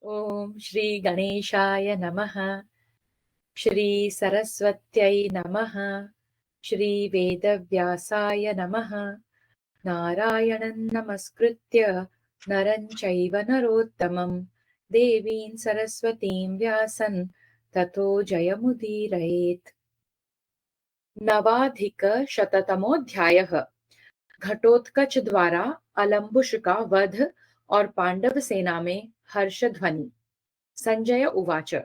ओम श्री गणेशाय नमः। श्री सरस्वत्यै नमः। श्री वेदव्यासाय नमः। नारायणं नमस्कृत्य नरं चैव नरोत्तमं देवीं सरस्वतीं व्यासं ततो जयमुदीरयेत्। नवाधिकशततमोऽध्यायः। घटोत्कच द्वारा अलम्बुश का वध और पांडव सेना में हर्ष ध्वनि। संजय उवाच।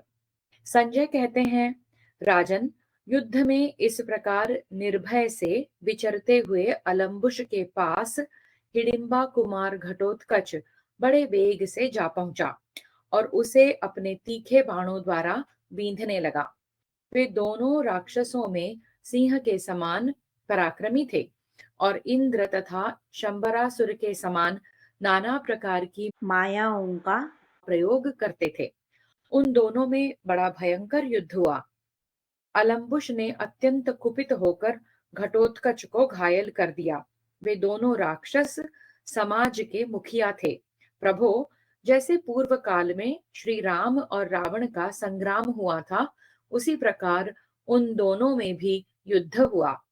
संजय कहते हैं, राजन, युद्ध में इस प्रकार निर्भय से विचरते हुए अलम्बुश के पास हिडिंबा कुमार घटोत्कच बड़े वेग से जा पहुंचा और उसे अपने तीखे बाणों द्वारा बींधने लगा। वे दोनों राक्षसों में सिंह के समान पराक्रमी थे और इंद्र तथा शंबरासुर के समान नाना प्रकार की मायाओं का प्रयोग करते थे। उन दोनों में बड़ा भयंकर युद्ध हुआ। अलम्बुश ने अत्यंत कुपित होकर घटोत्कच को घायल कर दिया। वे दोनों राक्षस समाज के मुखिया थे। प्रभो, जैसे पूर्व काल में श्री राम और रावण का संग्राम हुआ था, उसी प्रकार उन दोनों में भी युद्ध हुआ।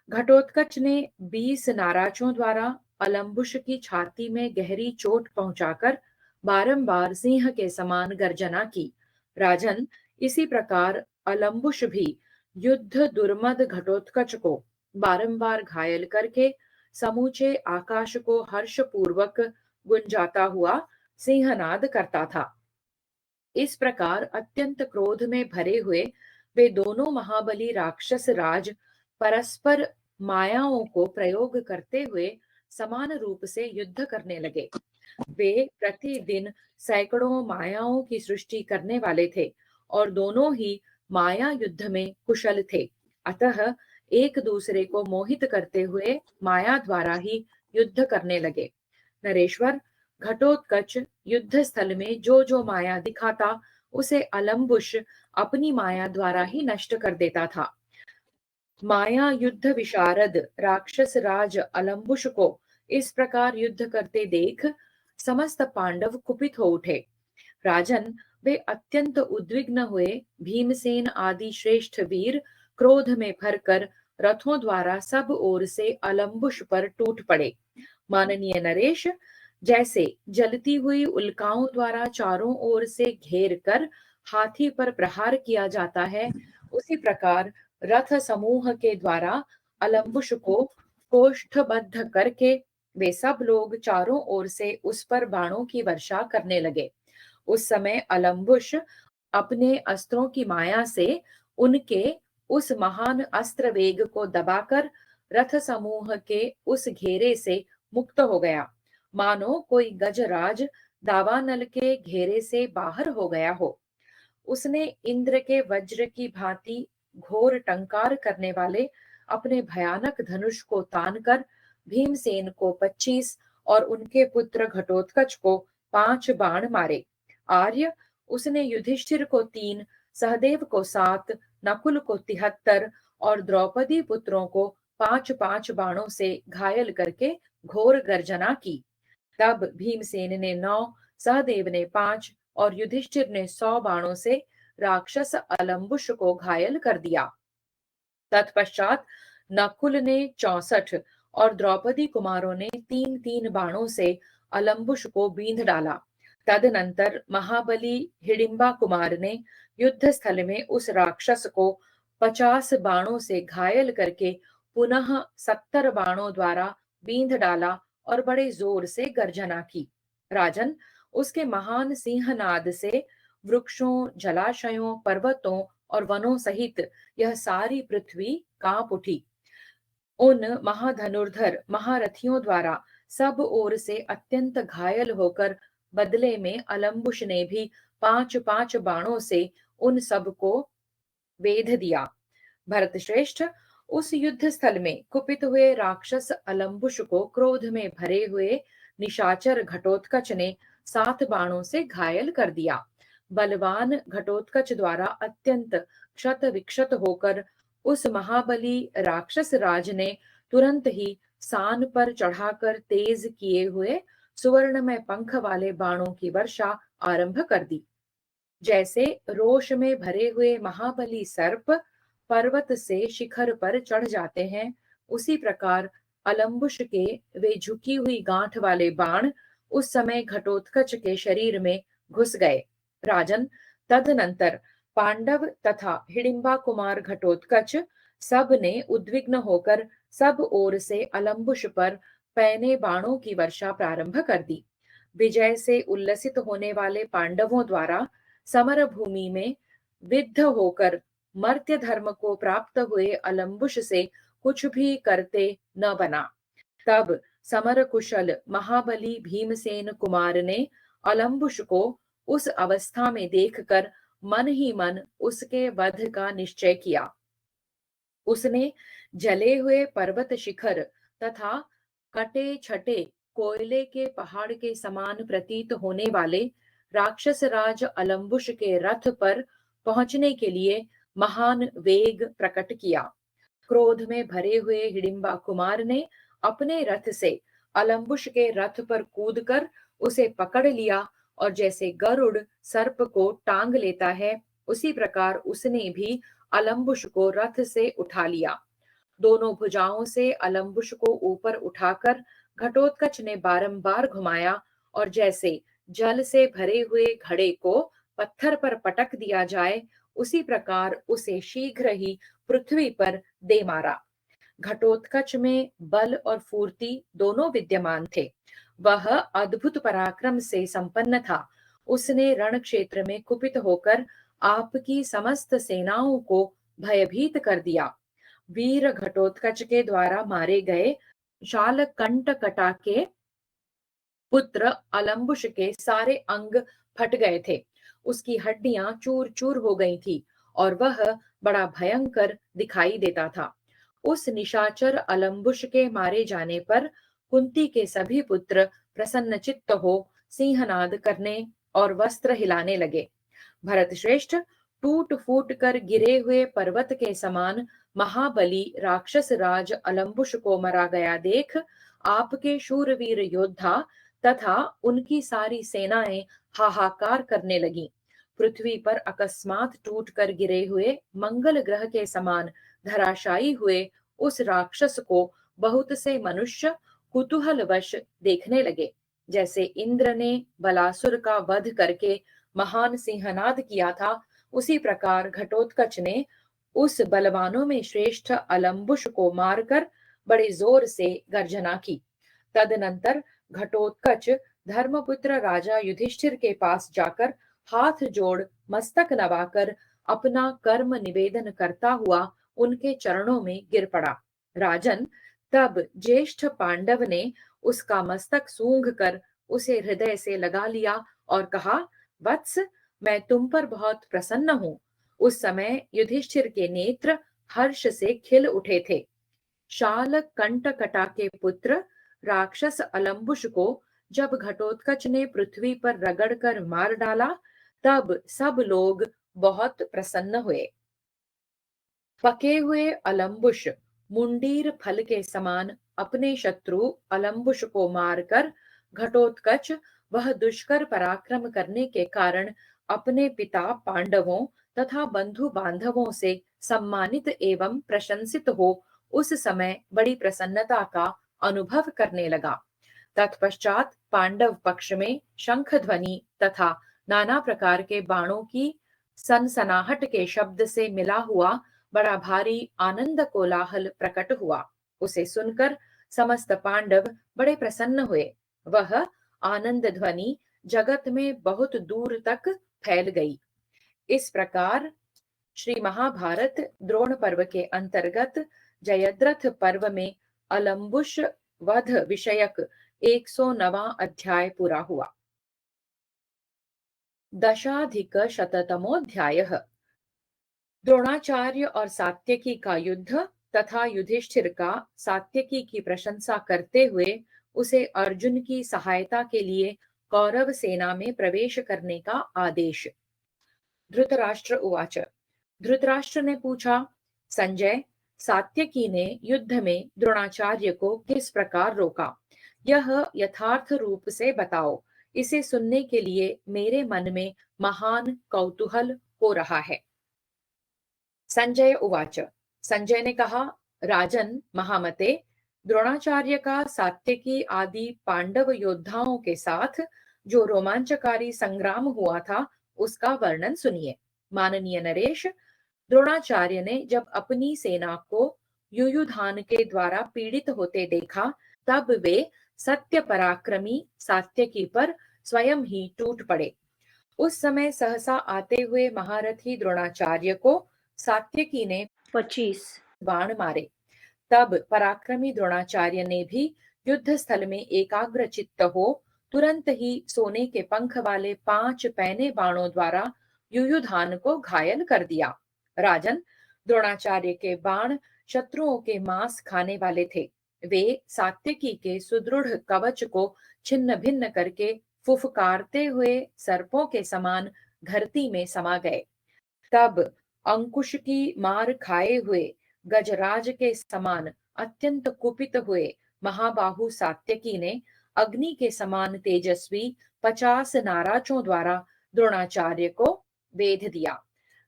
घटोत्कच ने 20 नाराजों द्वारा अलम्बुश की छाती में गहरी चोट पहुंचाकर बारंबार सिंह के समान गर्जना की। राजन, इसी प्रकार अलम्बुश भी युद्ध दुर्मद घटोत्कच को बारंबार घायल करके समूचे आकाश को हर्षपूर्वक गुंजाता हुआ सिंहनाद करता था। इस प्रकार अत्यंत क्रोध में भरे हुए वे दोनों महाबली राक्षस राज परस्पर मायाओं को प्रयोग करते हुए समान रूप से युद्ध करने लगे। वे प्रतिदिन सैकड़ों मायाओं की सृष्टि करने वाले थे और दोनों ही माया युद्ध में कुशल थे। अतः एक दूसरे को मोहित करते हुए माया द्वारा ही युद्ध करने लगे। नरेश्वर, घटोत्कच युद्ध स्थल में जो जो माया दिखाता उसे अलम्बुश अपनी माया द्वारा ही नष्ट कर देता था। माया युद्ध विशारद राक्षस राज अलम्बुश को इस प्रकार युद्ध करते देख समस्त पांडव कुपित हो उठे। राजन, वे अत्यंत उद्विग्न हुए। भीमसेन आदि श्रेष्ठ वीर क्रोध में भरकर रथों द्वारा सब ओर से अलम्बुश पर टूट पड़े। माननीय नरेश, जैसे जलती हुई उल्काओं द्वारा चारों ओर से घेर कर हाथी पर प्रहार किया जाता है, उसी प्रकार रथ समूह के द्वारा अलम्बुश को कोष्ठबद्ध करके वे सब लोग चारों ओर से उस पर बाणों की वर्षा करने लगे। उस समय अलम्बुश अपने अस्त्रों की माया से उनके उस महान अस्त्र वेग को दबाकर रथ समूह के उस घेरे से मुक्त हो गया, मानो कोई गजराज दावानल के घेरे से बाहर हो गया हो। उसने इंद्र के वज्र की भांति घोर टंकार करने वाले अपने भयानक धनुष को तानकर भीमसेन को 25 और उनके पुत्र घटोत्कच को 5 बाण मारे। आर्य, उसने युधिष्ठिर को 3, सहदेव को 7, नकुल को 73 और द्रौपदी पुत्रों को 5-5 बाणों से घायल करके घोर गर्जना की। तब भीमसेन ने 9, सहदेव ने 5 और युधिष्ठिर ने 100 बाणों से राक्षस अलम्बुश को घायल कर दिया। तत्पश्चात नकुल ने 64 और द्रौपदी कुमारों ने 3-3 बाणों से अलम्बुश को बींध डाला। तदनंतर महाबली हिडिंबा कुमार ने युद्ध स्थल में उस राक्षस को 50 बाणों से घायल करके पुनः 70 बाणों द्वारा बींध डाला और बड़े जोर से गर्जना की। राजन, उसके महान सिंहनाद से वृक्षों, जलाशयों, पर्वतों और वनों सहित यह सारी पृथ्वी कांप उठी। उन महाधनुर्धर महारथियों द्वारा सब ओर से अत्यंत घायल होकर बदले में अलम्बुश ने भी 5-5 बाणों से उन सब को वेध दिया। भरत श्रेष्ठ, उस युद्ध स्थल में कुपित हुए राक्षस अलम्बुश को क्रोध में भरे हुए निशाचर घटोत्कच ने 7 बाणों से घायल कर दिया। बलवान घटोत्कच द्वारा अत्यंत क्षत विक्षत होकर उस महाबली राक्षस राज ने तुरंत ही सान पर चढ़ाकर तेज किए हुए सुवर्ण में पंख वाले बाणों की वर्षा आरंभ कर दी। जैसे रोष में भरे हुए महाबली सर्प पर्वत से शिखर पर चढ़ जाते हैं, उसी प्रकार अलम्बुश के वे झुकी हुई गांठ वाले बाण उस समय घटोत्कच के शरीर में घुस गए। राजन, तदनंतर पांडव तथा हिडिंबा कुमार घटोत्कच सब ने उद्विग्न होकर सब ओर से अलम्बुश पर पैने बाणों की वर्षा प्रारंभ कर दी। विजय से उल्लसित होने वाले पांडवों द्वारा समर भूमि में विद्ध होकर मर्त्य धर्म को प्राप्त हुए अलम्बुश से कुछ भी करते न बना। तब समर कुशल महाबली भीमसेन कुमार ने अलम्बुश को उस अवस्था में देखकर मन ही मन उसके वध का निश्चय किया। उसने जले हुए पर्वत शिखर तथा कटे छटे कोयले के पहाड़ के समान प्रतीत होने वाले राक्षस राज अलम्बुश के रथ पर पहुंचने के लिए महान वेग प्रकट किया। क्रोध में भरे हुए हिडिंबा कुमार ने अपने रथ से अलम्बुश के रथ पर कूदकर उसे पकड़ लिया और जैसे गरुड़ सर्प को टांग लेता है, उसी प्रकार उसने भी अलम्बुश को रथ से उठा लिया। दोनों भुजाओं से अलम्बुश को ऊपर उठाकर घटोत्कच ने बारंबार घुमाया और जैसे जल से भरे हुए घड़े को पत्थर पर पटक दिया जाए, उसी प्रकार उसे शीघ्र ही पृथ्वी पर दे मारा। घटोत्कच में बल और फुर्ती दोनों विद्यमान थे। वह अद्भुत पराक्रम से संपन्न था। उसने रण क्षेत्र में कुपित होकर आपकी समस्त सेनाओं को भयभीत कर दिया। वीर घटोत्कच के द्वारा मारे गए शालकंटकटा के पुत्र अलम्बुश के सारे अंग फट गए थे। उसकी हड्डियां चूर चूर हो गई थी और वह बड़ा भयंकर दिखाई देता था। उस निशाचर अलम्बुश के मारे जाने पर कुंती के सभी पुत्र प्रसन्नचित्त हो सिंहनाद करने और वस्त्र हिलाने लगे। भरत श्रेष्ठ, टूट फूट कर गिरे हुए पर्वत के समान महाबली राक्षस राज अलम्बुश को मरा गया देख आपके शूरवीर योद्धा तथा उनकी सारी सेनाएं हाहाकार करने लगी। पृथ्वी पर अकस्मात टूट कर गिरे हुए मंगल ग्रह के समान धराशायी हुए उस राक्षस को बहुत से मनुष्य कुतूहलवश देखने लगे। जैसे इंद्र ने बलासुर का वध करके महान सिंहनाद किया था, उसी प्रकार घटोत्कच ने उस बलवानों में श्रेष्ठ अलम्बुश को मारकर बड़े जोर से गर्जना की। तदनंतर घटोत्कच धर्मपुत्र राजा युधिष्ठिर के पास जाकर हाथ जोड़ मस्तक नवाकर अपना कर्म निवेदन करता हुआ उनके चरणों में गिर पड़ा। राजन, तब ज्येष्ठ पांडव ने उसका मस्तक सूंघ कर उसे हृदय से लगा लिया और कहा, वत्स, मैं तुम पर बहुत प्रसन्न हूं। उस समय युधिष्ठिर के नेत्र हर्ष से खिल उठे थे। शाल कंटकटा के पुत्र राक्षस अलम्बुश को जब घटोत्कच ने पृथ्वी पर रगड़कर मार डाला, तब सब लोग बहुत प्रसन्न हुए। पके हुए अलम्बुश मुंडीर फल के समान अपने शत्रु अलम्बुश को मारकर घटोत्कच वह दुष्कर पराक्रम करने के कारण अपने पिता पांडवों तथा बंधु बांधवों से सम्मानित एवं प्रशंसित हो उस समय बड़ी प्रसन्नता का अनुभव करने लगा। तत्पश्चात पांडव पक्ष में शंख ध्वनि तथा नाना प्रकार के बाणों की सनसनाहट के शब्द से मिला हुआ बड़ा भारी आनंद कोलाहल प्रकट हुआ। उसे सुनकर समस्त पांडव बड़े प्रसन्न हुए। वह आनंद ध्वनि जगत में बहुत दूर तक फैल गई। इस प्रकार श्री महाभारत द्रोण पर्व के अंतर्गत जयद्रथ पर्व में अलम्बुश वध विषयक 109वां अध्याय पूरा हुआ। दशाधिकशततमोऽध्यायः। द्रोणाचार्य और सात्यकी का युद्ध तथा युधिष्ठिर का सात्यकी की प्रशंसा करते हुए उसे अर्जुन की सहायता के लिए कौरव सेना में प्रवेश करने का आदेश। धृतराष्ट्र उवाच। धृतराष्ट्र ने पूछा, संजय, सात्यकी ने युद्ध में द्रोणाचार्य को किस प्रकार रोका? यह यथार्थ रूप से बताओ। इसे सुनने के लिए मेरे मन में महान कौतूहल हो रहा है। संजय उवाच। संजय ने कहा, राजन महामते, द्रोणाचार्य का सात्यकी आदि पांडव योद्धाओं के साथ जो रोमांचकारी संग्राम हुआ था, उसका वर्णन सुनिए। माननीय नरेश, द्रोणाचार्य ने जब अपनी सेना को युयुधान के द्वारा पीड़ित होते देखा, तब वे सत्य पराक्रमी सात्यकी पर स्वयं ही टूट पड़े। उस समय सहसा आते हुए महारथी द्रोणाचार्य को सात्यकी ने 25 बाण मारे। तब पराक्रमी द्रोणाचार्य ने भी युद्ध स्थल में एकाग्र चित्त हो तुरंत ही सोने के पंख वाले 5 पैने बाणों द्वारा युयुधान को घायल कर दिया। राजन, द्रोणाचार्य के बाण शत्रुओं के मांस खाने वाले थे। वे सात्यकी के सुदृढ़ कवच को छिन्न भिन्न करके फुफकारते हुए सर्पों के समान धरती में समा गए। तब अंकुश की मार खाए हुए गजराज के समान अत्यंत कुपित हुए महाबाहु सात्यकी ने अग्नि के समान तेजस्वी 50 नाराजों द्वारा द्रोणाचार्य को वेध दिया।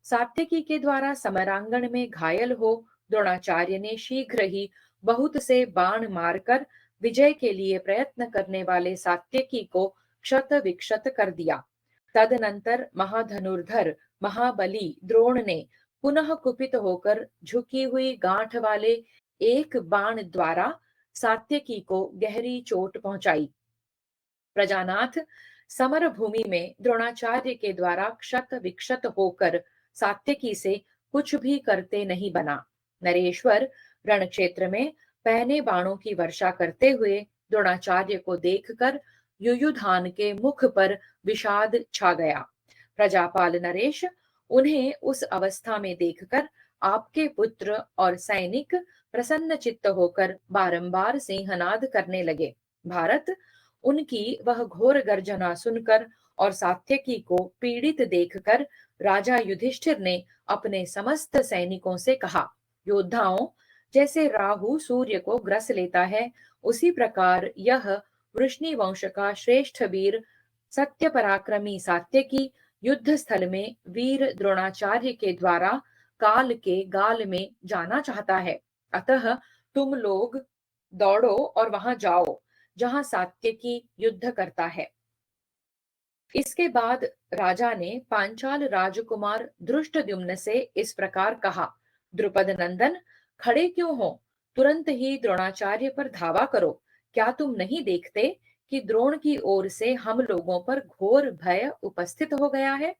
सात्यकी के द्वारा समरांगण में घायल हो द्रोणाचार्य ने शीघ्र ही बहुत से बाण मारकर विजय के लिए प्रयत्न करने वाले सात्यकी को क्षत विक्षत कर दिया। तदनंतर महाधनुर्धर महाबली द्रोण ने पुनः कुपित होकर झुकी हुई गांठ वाले एक बाण द्वारा सात्यकी को गहरी चोट पहुंचाई। प्रजानाथ, समर भूमि में द्रोणाचार्य के द्वारा क्षत विक्षत होकर सात्यकी से कुछ भी करते नहीं बना। नरेश्वर, रण क्षेत्र में पहने बाणों की वर्षा करते हुए द्रोणाचार्य को देखकर युयुधान के मुख पर विषाद छा गया। प्रजापाल नरेश, उन्हें उस अवस्था में देखकर आपके पुत्र और सैनिक प्रसन्न चित्त होकर बारंबार सिंहनाद करने लगे। भारत, उनकी वह घोर गर्जना सुनकर और सात्यकी को पीड़ित देखकर राजा युधिष्ठिर ने अपने समस्त सैनिकों से कहा, योद्धाओं, जैसे राहु सूर्य को ग्रस लेता है, उसी प्रकार यह वृष्णि वंश का श्रेष्ठ वीर सत्य पराक्रमी सात्यकी युद्ध स्थल में वीर द्रोणाचार्य के द्वारा काल के गाल में जाना चाहता है। अतः तुम लोग दौड़ो और वहां जाओ जहां सात्यकी युद्ध करता है। इसके बाद राजा ने पांचाल राजकुमार धृष्टद्युम्न से इस प्रकार कहा, द्रुपद नंदन, खड़े क्यों हो? तुरंत ही द्रोणाचार्य पर धावा करो। क्या तुम नहीं देखते कि द्रोण की ओर से हम लोगों पर घोर भय उपस्थित हो गया है?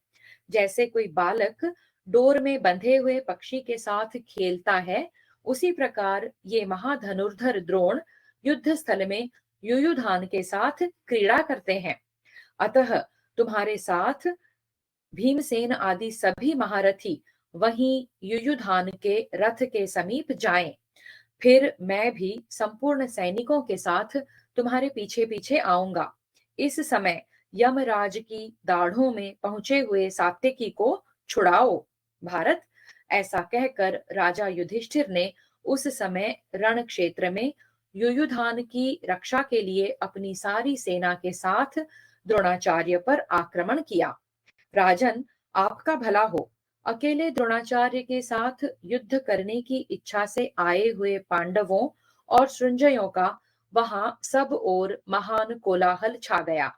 जैसे कोई बालक डोर में बंधे हुए पक्षी के साथ खेलता है, उसी प्रकार ये महाधनुर्धर द्रोण युद्ध स्थल में युयुधान के साथ क्रीड़ा करते हैं। अतः तुम्हारे साथ भीमसेन आदि सभी महारथी वहीं युयुधान के रथ के समीप जाएं। फिर मैं भी संपूर्ण सैनिकों के साथ तुम्हारे पीछे पीछे आऊंगा। इस समय यमराज की दाढ़ों में पहुंचे हुए सात्यकी को छुड़ाओ। भारत, ऐसा कहकर राजा युधिष्ठिर ने उस समय रण क्षेत्र में युयुधान की रक्षा के लिए अपनी सारी सेना के साथ द्रोणाचार्य पर आक्रमण किया। राजन, आपका भला हो। अकेले द्रोणाचार्य के साथ युद्ध करने की इच्छा से आए हुए पांडवों और सृंजयों का वहां सब ओर महान कोलाहल छा गया।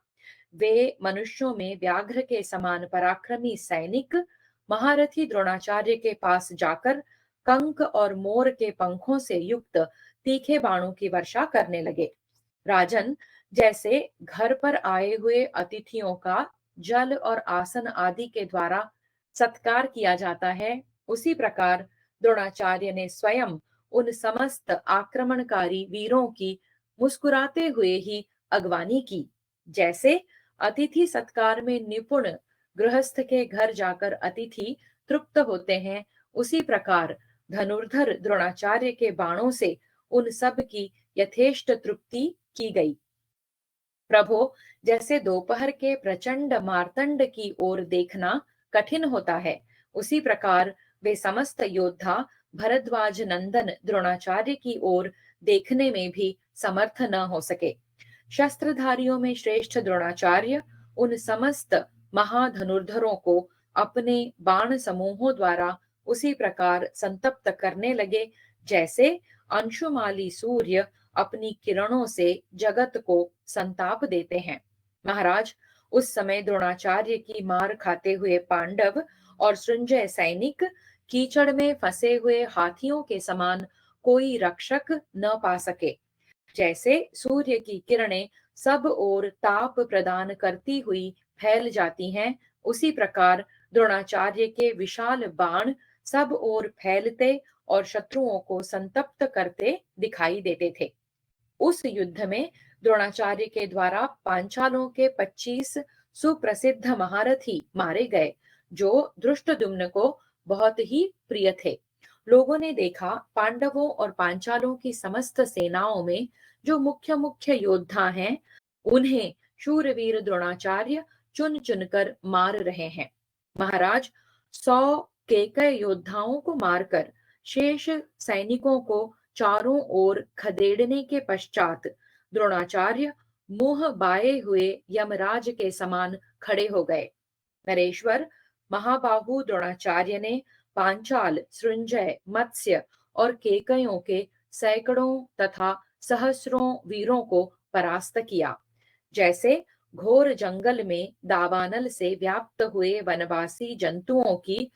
वे मनुष्यों में व्याघ्र के समान पराक्रमी सैनिक महारथी द्रोणाचार्य के पास जाकर कंक और मोर के पंखों से युक्त तीखे बाणों की वर्षा करने लगे। राजन, जैसे घर पर आए हुए अतिथियों का जल और आसन आदि के द्वारा सत्कार किया जाता है, उसी प्रकार द्रोणाचार्य ने स्वयं उन समस्त आक्रमणकारी वीरों की मुस्कुराते हुए ही अगवानी की। जैसे अतिथि सत्कार में निपुण गृहस्थ के घर जाकर अतिथि तृप्त होते हैं, उसी प्रकार धनुर्धर द्रोणाचार्य के बाणों से उन सब की यथेष्ट तृप्ति की गई। प्रभो, जैसे दोपहर के प्रचंड मार्तंड की ओर देखना कठिन होता है, उसी प्रकार वे समस्त योद्धा भरद्वाज नंदन द्रोणाचार्य की ओर देखने में भी समर्थ न हो सके। शस्त्रधारियों में श्रेष्ठ द्रोणाचार्य उन समस्त महाधनुर्धरों को अपने बाण समूहों द्वारा उसी प्रकार संतप्त करने लगे जैसे अंशुमाली सूर्य अपनी किरणों से जगत को संताप देते हैं। महाराज, उस समय द्रोणाचार्य की मार खाते हुए पांडव और सृंजय सैनिक कीचड़ में फंसे हुए हाथियों के समान कोई रक्षक न पा सके। जैसे सूर्य की किरणें सब ओर ताप प्रदान करती हुई फैल जाती हैं, उसी प्रकार द्रोणाचार्य के विशाल बाण सब ओर फैलते और शत्रुओं को संतप्त करते दिखाई देते थे। उस युद्ध में द्रोणाचार्य के द्वारा पांचालों के 25 सुप्रसिद्ध महारथी मारे गए, जो धृष्टद्युम्न को बहुत ही प्रिय थे। लोगों ने देखा, पांडवों और पांचालों की समस्त सेनाओं में जो मुख्य मुख्य योद्धा हैं, उन्हें शूरवीर द्रोणाचार्य चुन चुनकर मार रहे हैं। महाराज, 100 केकय योद्धाओं को मारकर शेष सैनिकों को चारों ओर खदेड़ने के पश्चात द्रोणाचार्य मुंह बाए हुए यमराज के समान खड़े हो गए। नरेश्वर, महाबाहु द्रोणाचार्य ने पांचाल, सृंजय, मत्स्य और केकयों के सैकड़ों तथा सहस्रों वीरों को परास्त किया। जैसे घोर जंगल में दावानल से व्याप्त हुए वनवासी जंतुओं की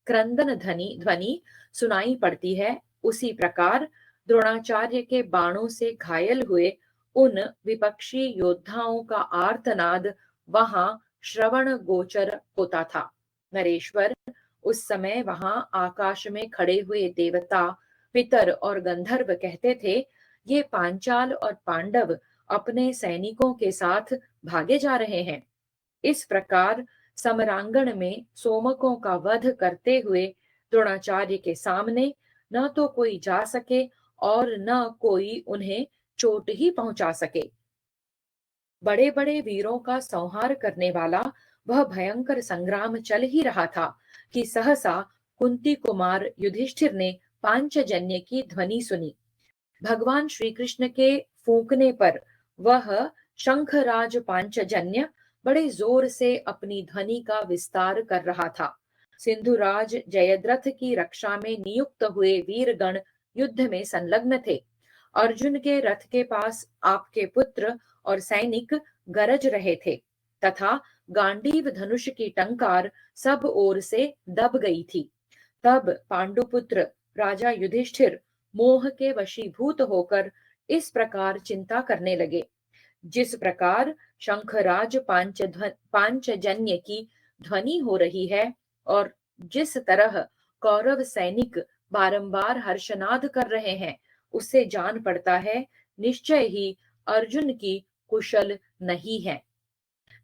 क्रंदन ध्वनि सुनाई पड़ती है, उसी प्रकार द्रोणाचार्य के बाणों से घायल हुए उन विपक्षी योद्धाओं का आर्तनाद वहां श्रवण गोचर होता था। नरेश्वर, उस समय वहां आकाश में खड़े हुए देवता, पितर और गंधर्व कहते थे, ये पांचाल और पांडव अपने सैनिकों के साथ भागे जा रहे हैं। इस प्रकार समरांगण में सोमकों का वध करते हुए द्रोणाचार्य के सामने न तो कोई जा सके और न कोई उन्हें चोट ही पहुंचा सके। बड़े बड़े वीरों का संहार करने वाला वह भयंकर संग्राम चल ही रहा था कि सहसा कुंती कुमार युधिष्ठिर ने पांचजन्य की ध्वनि सुनी। भगवान श्री कृष्ण के फूंकने पर वह शंखराज पांचजन्य बड़े जोर से अपनी ध्वनि का विस्तार कर रहा था। सिंधुराज जयद्रथ की रक्षा में नियुक्त हुए वीरगण युद्ध में संलग्न थे। अर्जुन के रथ के पास आपके पुत्र और सैनिक गरज रहे थे तथा गांडीव धनुष की टंकार सब ओर से दब गई थी। तब पांडुपुत्र राजा युधिष्ठिर मोह के वशीभूत होकर इस प्रकार चिंता करने लगे, जिस प्रकार शंखराज पांचजन्य की ध्वनि हो रही है और जिस तरह कौरव सैनिक बारंबार हर्षनाद कर रहे हैं, उससे जान पड़ता है निश्चय ही अर्जुन की कुशल नहीं है।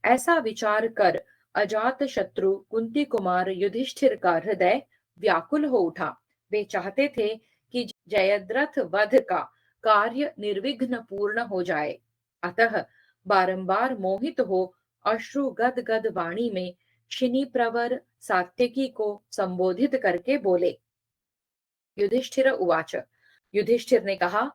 ऐसा विचार कर अजात शत्रु कुंती कुमार युधिष्ठिर का हृदय व्याकुल हो उठा। वे चाहते थे कि जयद्रथ वध का कार्य निर्विघ्न पूर्ण हो जाए। अतः बारंबार मोहित हो अश्रु गद गद वाणी में शिनी प्रवर सात्यकी को संबोधित करके बोले। युधिष्ठिर उवाच। युधिष्ठिर ने कहा,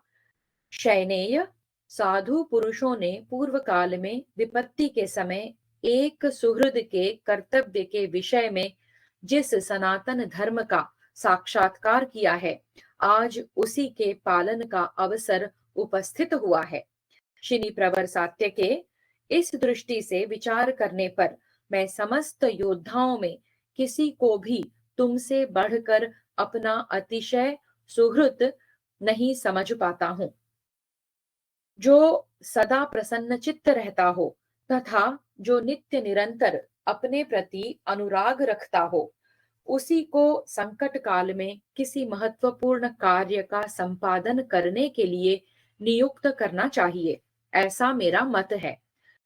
शयनेय, साधु पुरुषों ने पूर्व काल में विपत्ति के समय एक सुहृद के कर्तव्य के विषय में जिस सनातन धर्म का साक्षात्कार किया है, आज उसी के पालन का अवसर उपस्थित हुआ है। शिनी प्रवर सात्य के इस दृष्टि से विचार करने पर मैं समस्त योद्धाओं में किसी को भी तुमसे बढ़कर अपना अतिशय सुहृद नहीं समझ पाता हूं। जो सदा प्रसन्न चित्त रहता हो तथा जो नित्य निरंतर अपने प्रति अनुराग रखता हो, उसी को संकट काल में किसी महत्वपूर्ण कार्य का संपादन करने के लिए नियुक्त करना चाहिए, ऐसा मेरा मत है।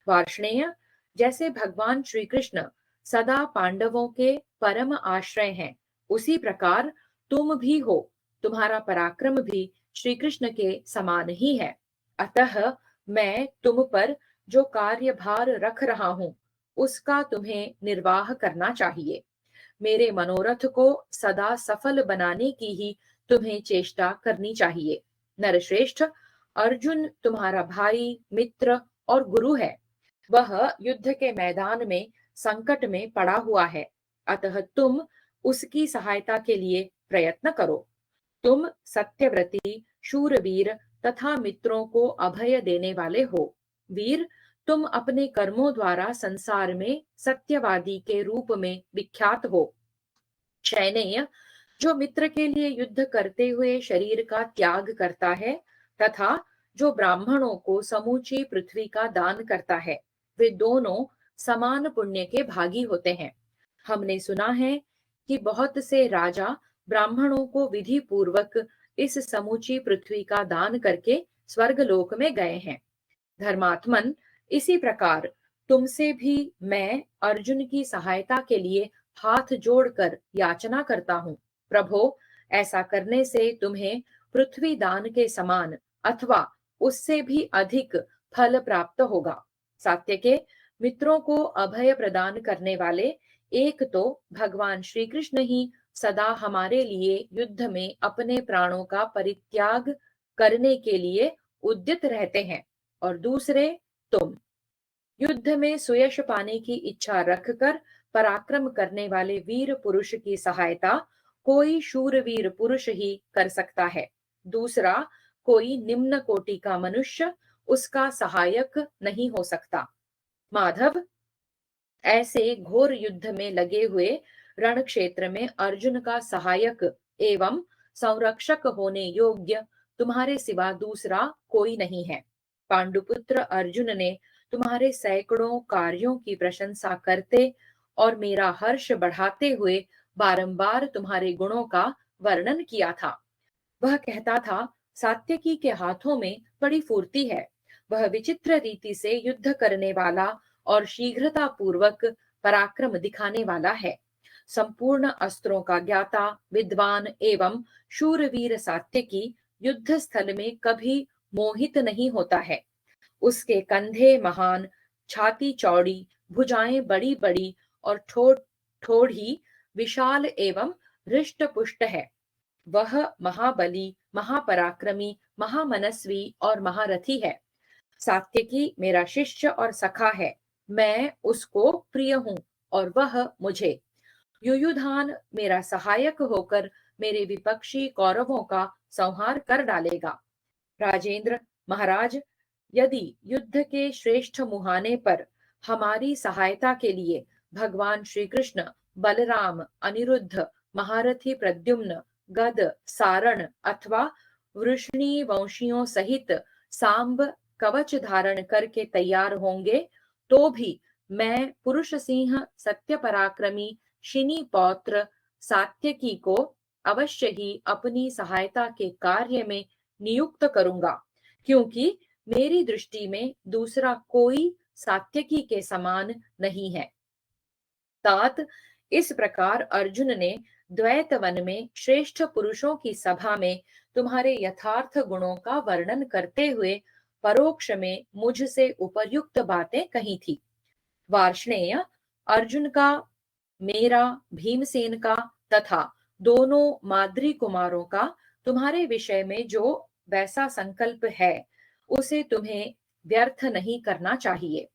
वार्ष्णेय, जैसे भगवान श्री कृष्ण सदा पांडवों के परम आश्रय हैं, उसी प्रकार तुम भी हो। तुम्हारा पराक्रम भी श्री कृष्ण के समान ही है। अतः मैं तुम पर जो कार्यभार रख रहा हूं, उसका तुम्हें निर्वाह करना चाहिए। मेरे मनोरथ को सदा सफल बनाने की ही तुम्हें चेष्टा करनी चाहिए। नरश्रेष्ठ, अर्जुन तुम्हारा भाई, मित्र और गुरु है। वह युद्ध के मैदान में संकट में पड़ा हुआ है, अतः तुम उसकी सहायता के लिए प्रयत्न करो। तुम सत्यव्रती, शूरवीर तथा मित्रों को अभय देने वाले हो। वीर, तुम अपने कर्मों द्वारा संसार में सत्यवादी के रूप में विख्यात हो। शयनेय, जो मित्र के लिए युद्ध करते हुए शरीर का त्याग करता है तथा जो ब्राह्मणों को समूची पृथ्वी का दान करता है, वे दोनों समान पुण्य के भागी होते हैं। हमने सुना है कि बहुत से राजा ब्राह्मणों को विधि पूर्वक इस समूची पृथ्वी का दान करके स्वर्गलोक में गए हैं। धर्मात्मन, इसी प्रकार तुमसे भी मैं अर्जुन की सहायता के लिए हाथ जोड़कर याचना करता हूँ। प्रभो, ऐसा करने से तुम्हें पृथ्वी दान के समान अथवा उससे भी अधिक फल प्राप्त होगा। सात्यके, मित्रों को अभय प्रदान करने वाले एक तो भगवान श्री कृष्ण ही सदा हमारे लिए युद्ध में अपने प्राणों का परित्याग करने के लिए उद्यत रहते हैं, और दूसरे तुम युद्ध में सुयश पाने की इच्छा रखकर पराक्रम करने वाले वीर पुरुष की सहायता कोई शूरवीर पुरुष ही कर सकता है। दूसरा कोई निम्न कोटि का मनुष्य उसका सहायक नहीं हो सकता। माधव, ऐसे घोर युद्ध में लगे हुए रण क्षेत्र में अर्जुन का सहायक एवं संरक्षक होने योग्य तुम्हारे सिवा दूसरा कोई नहीं है। पांडुपुत्र अर्जुन ने तुम्हारे सैकड़ों कार्यों की प्रशंसा करते और मेरा हर्ष बढ़ाते हुए बारंबार तुम्हारे गुणों का वर्णन किया था। वह कहता था, सात्यकी के हाथों में बड़ी फुर्ती है। वह विचित्र रीति से युद्ध करने वाला और शीघ्रता पूर्वक पराक्रम दिखाने वाला है। संपूर्ण अस्त्रों का ज्ञाता, विद्वान एवं शूरवीर सात्यकी युद्ध स्थल में कभी मोहित नहीं होता है। उसके कंधे महान, छाती चौड़ी, भुजाएं बड़ी बड़ी और ठोड़ी विशाल एवं हृष्ट पुष्ट है। वह महाबली, महापराक्रमी, महामनस्वी और महारथी है। सात्यकी मेरा शिष्य और सखा है। मैं उसको प्रिय हूँ और वह मुझे। युयुधान मेरा सहायक होकर मेरे विपक्षी कौरवों का संहार कर डालेगा। राजेंद्र महाराज, यदि युद्ध के श्रेष्ठ मुहाने पर हमारी सहायता के लिए भगवान श्री कृष्ण, बलराम, अनिरुद्ध, महारथी प्रद्युम्न, गद, सारण अथवा वृष्णि वंशियों सहित सांब कवच धारण करके तैयार होंगे, तो भी मैं पुरुष सिंह सत्य पराक्रमी शिनी पौत्र सात्यकी को अवश्य ही अपनी सहायता के कार्य में नियुक्त करूंगा, क्योंकि मेरी दृष्टि में दूसरा कोई सात्यकी के समान नहीं है। तात, इस प्रकार अर्जुन ने द्वैत वन में श्रेष्ठ पुरुषों की सभा में तुम्हारे यथार्थ गुणों का वर्णन करते हुए परोक्ष में मुझसे उपर्युक्त बातें कही थी। वार्ष्णेय, अर्जुन का, मेरा, भीमसेन का तथा दोनों माद्री कुमारों का तुम्हारे विषय में जो वैसा संकल्प है, उसे तुम्हें व्यर्थ नहीं करना चाहिए।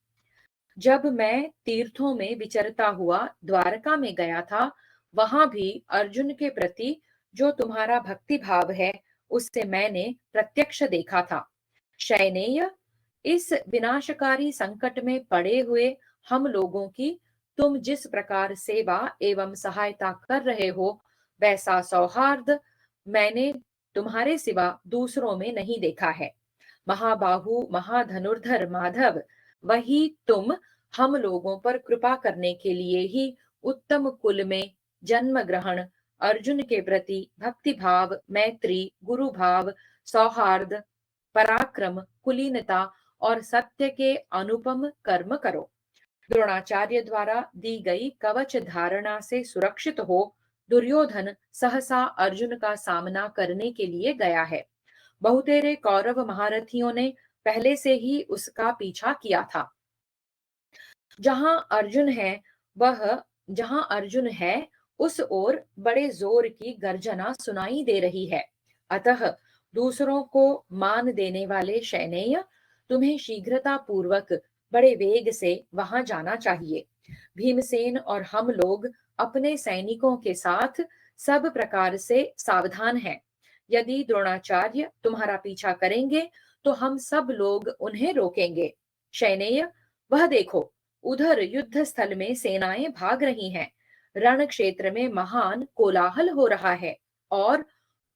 जब मैं तीर्थों में विचरता हुआ द्वारका में गया था, वहां भी अर्जुन के प्रति जो तुम्हारा भक्ति भाव है, उससे मैंने प्रत्यक्ष देखा था। शयनेय, इस विनाशकारी संकट में पड़े हुए हम लोगों की तुम जिस प्रकार सेवा एवं सहायता कर रहे हो, वैसा सौहार्द मैंने तुम्हारे सिवा दूसरों में नहीं देखा है। महाबाहु महाधनुर्धर माधव, वही तुम हम लोगों पर कृपा करने के लिए ही उत्तम कुल में जन्म ग्रहण, अर्जुन के प्रति भक्ति भाव, मैत्री, गुरु भाव, सौहार्द, पराक्रम, कुलीनता और सत्य के अनुपम कर्म करो। द्रोणाचार्य द्वारा दी गई कवच धारणा से सुरक्षित हो दुर्योधन सहसा अर्जुन का सामना करने के लिए गया है। बहुतेरे कौरव महारथियों ने पहले से ही उसका पीछा किया था। जहां अर्जुन है वह जहां अर्जुन है उस ओर बड़े जोर की गर्जना सुनाई दे रही है। अतः दूसरों को मान देने वाले शयनेय, तुम्हें शीघ्रता पूर्वक बड़े वेग से वहां जाना चाहिए। भीमसेन और हम लोग अपने सैनिकों के साथ सब प्रकार से सावधान हैं। यदि द्रोणाचार्य तुम्हारा पीछा करेंगे तो हम सब लोग उन्हें रोकेंगे। शयनेय, वह देखो, उधर युद्ध स्थल में सेनाएं भाग रही हैं। रण क्षेत्र में महान कोलाहल हो रहा है और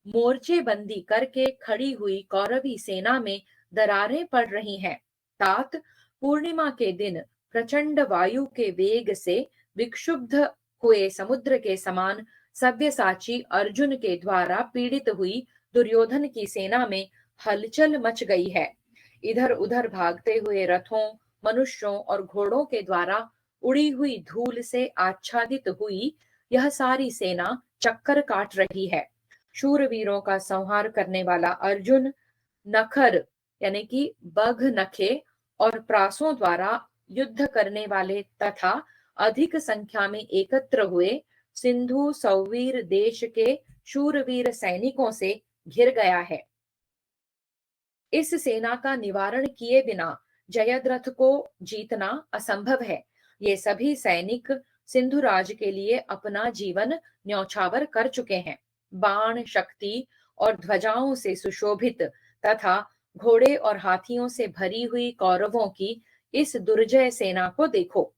मोर्चे बंदी करके खड़ी हुई कौरवी सेना में दरारें पड़ रही हैं। तात, पूर्णिमा के दिन प्रचंड वायु के वेग से विक्षुब्ध हुए समुद्र के समान सव्यसाची अर्जुन के द्वारा पीड़ित हुई दुर्योधन की सेना में हलचल मच गई है। इधर उधर भागते हुए रथों, मनुष्यों और घोड़ों के द्वारा उड़ी हुई धूल से आच्छादित हुई यह सारी सेना चक्कर काट रही है। शूरवीरों का संहार करने वाला अर्जुन नखर यानी कि बघ नखे और प्रासों द्वारा युद्ध करने वाले तथा अधिक संख्या में एकत्र हुए सिंधु सौवीर देश के शूरवीर सैनिकों से घिर गया है। इस सेना का निवारण किए बिना जयद्रथ को जीतना असंभव है। ये सभी सैनिक सिंधुराज के लिए अपना जीवन न्यौछावर कर चुके हैं। बाण शक्ति और ध्वजाओं से सुशोभित तथा घोड़े और हाथियों से भरी हुई कौरवों की इस दुर्जय सेना को देखो।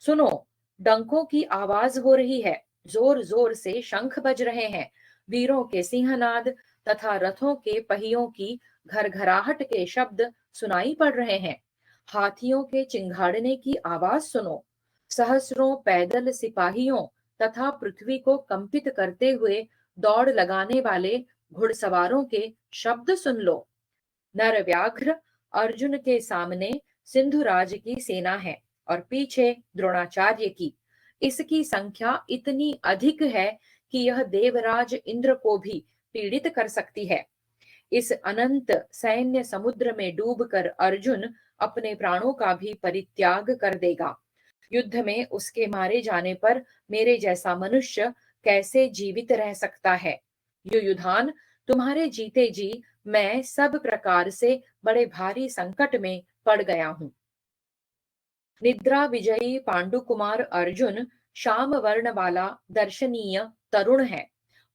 सुनो, डंकों की आवाज हो रही है, जोर जोर से शंख बज रहे हैं, वीरों के सिंहनाद तथा रथों के पहियों की घरघराहट के शब्द सुनाई पड़ रहे हैं। हाथियों के चिंघाड़ने की आवाज सुनो। सहस्रों पैदल सिपाहियों तथा पृथ्वी को कंपित करते हुए दौड़ लगाने वाले घुड़सवारों के शब्द सुन लो। नर व्याघ्र अर्जुन के सामने सिंधुराज की सेना है और पीछे द्रोणाचार्य की। इसकी संख्या इतनी अधिक है कि यह देवराज इंद्र को भी पीड़ित कर सकती है। इस अनंत सैन्य समुद्र में डूबकर अर्जुन अपने प्राणों का भी परित्याग कर देगा। युद्ध में उसके मारे जाने पर मेरे जैसा मनुष्य कैसे जीवित रह सकता है। युयुधान, तुम्हारे जीते जी मैं सब प्रकार से बड़े भारी संकट में पड़ गया हूँ। निद्रा विजयी पांडुकुमार अर्जुन श्याम वर्ण वाला दर्शनीय तरुण है।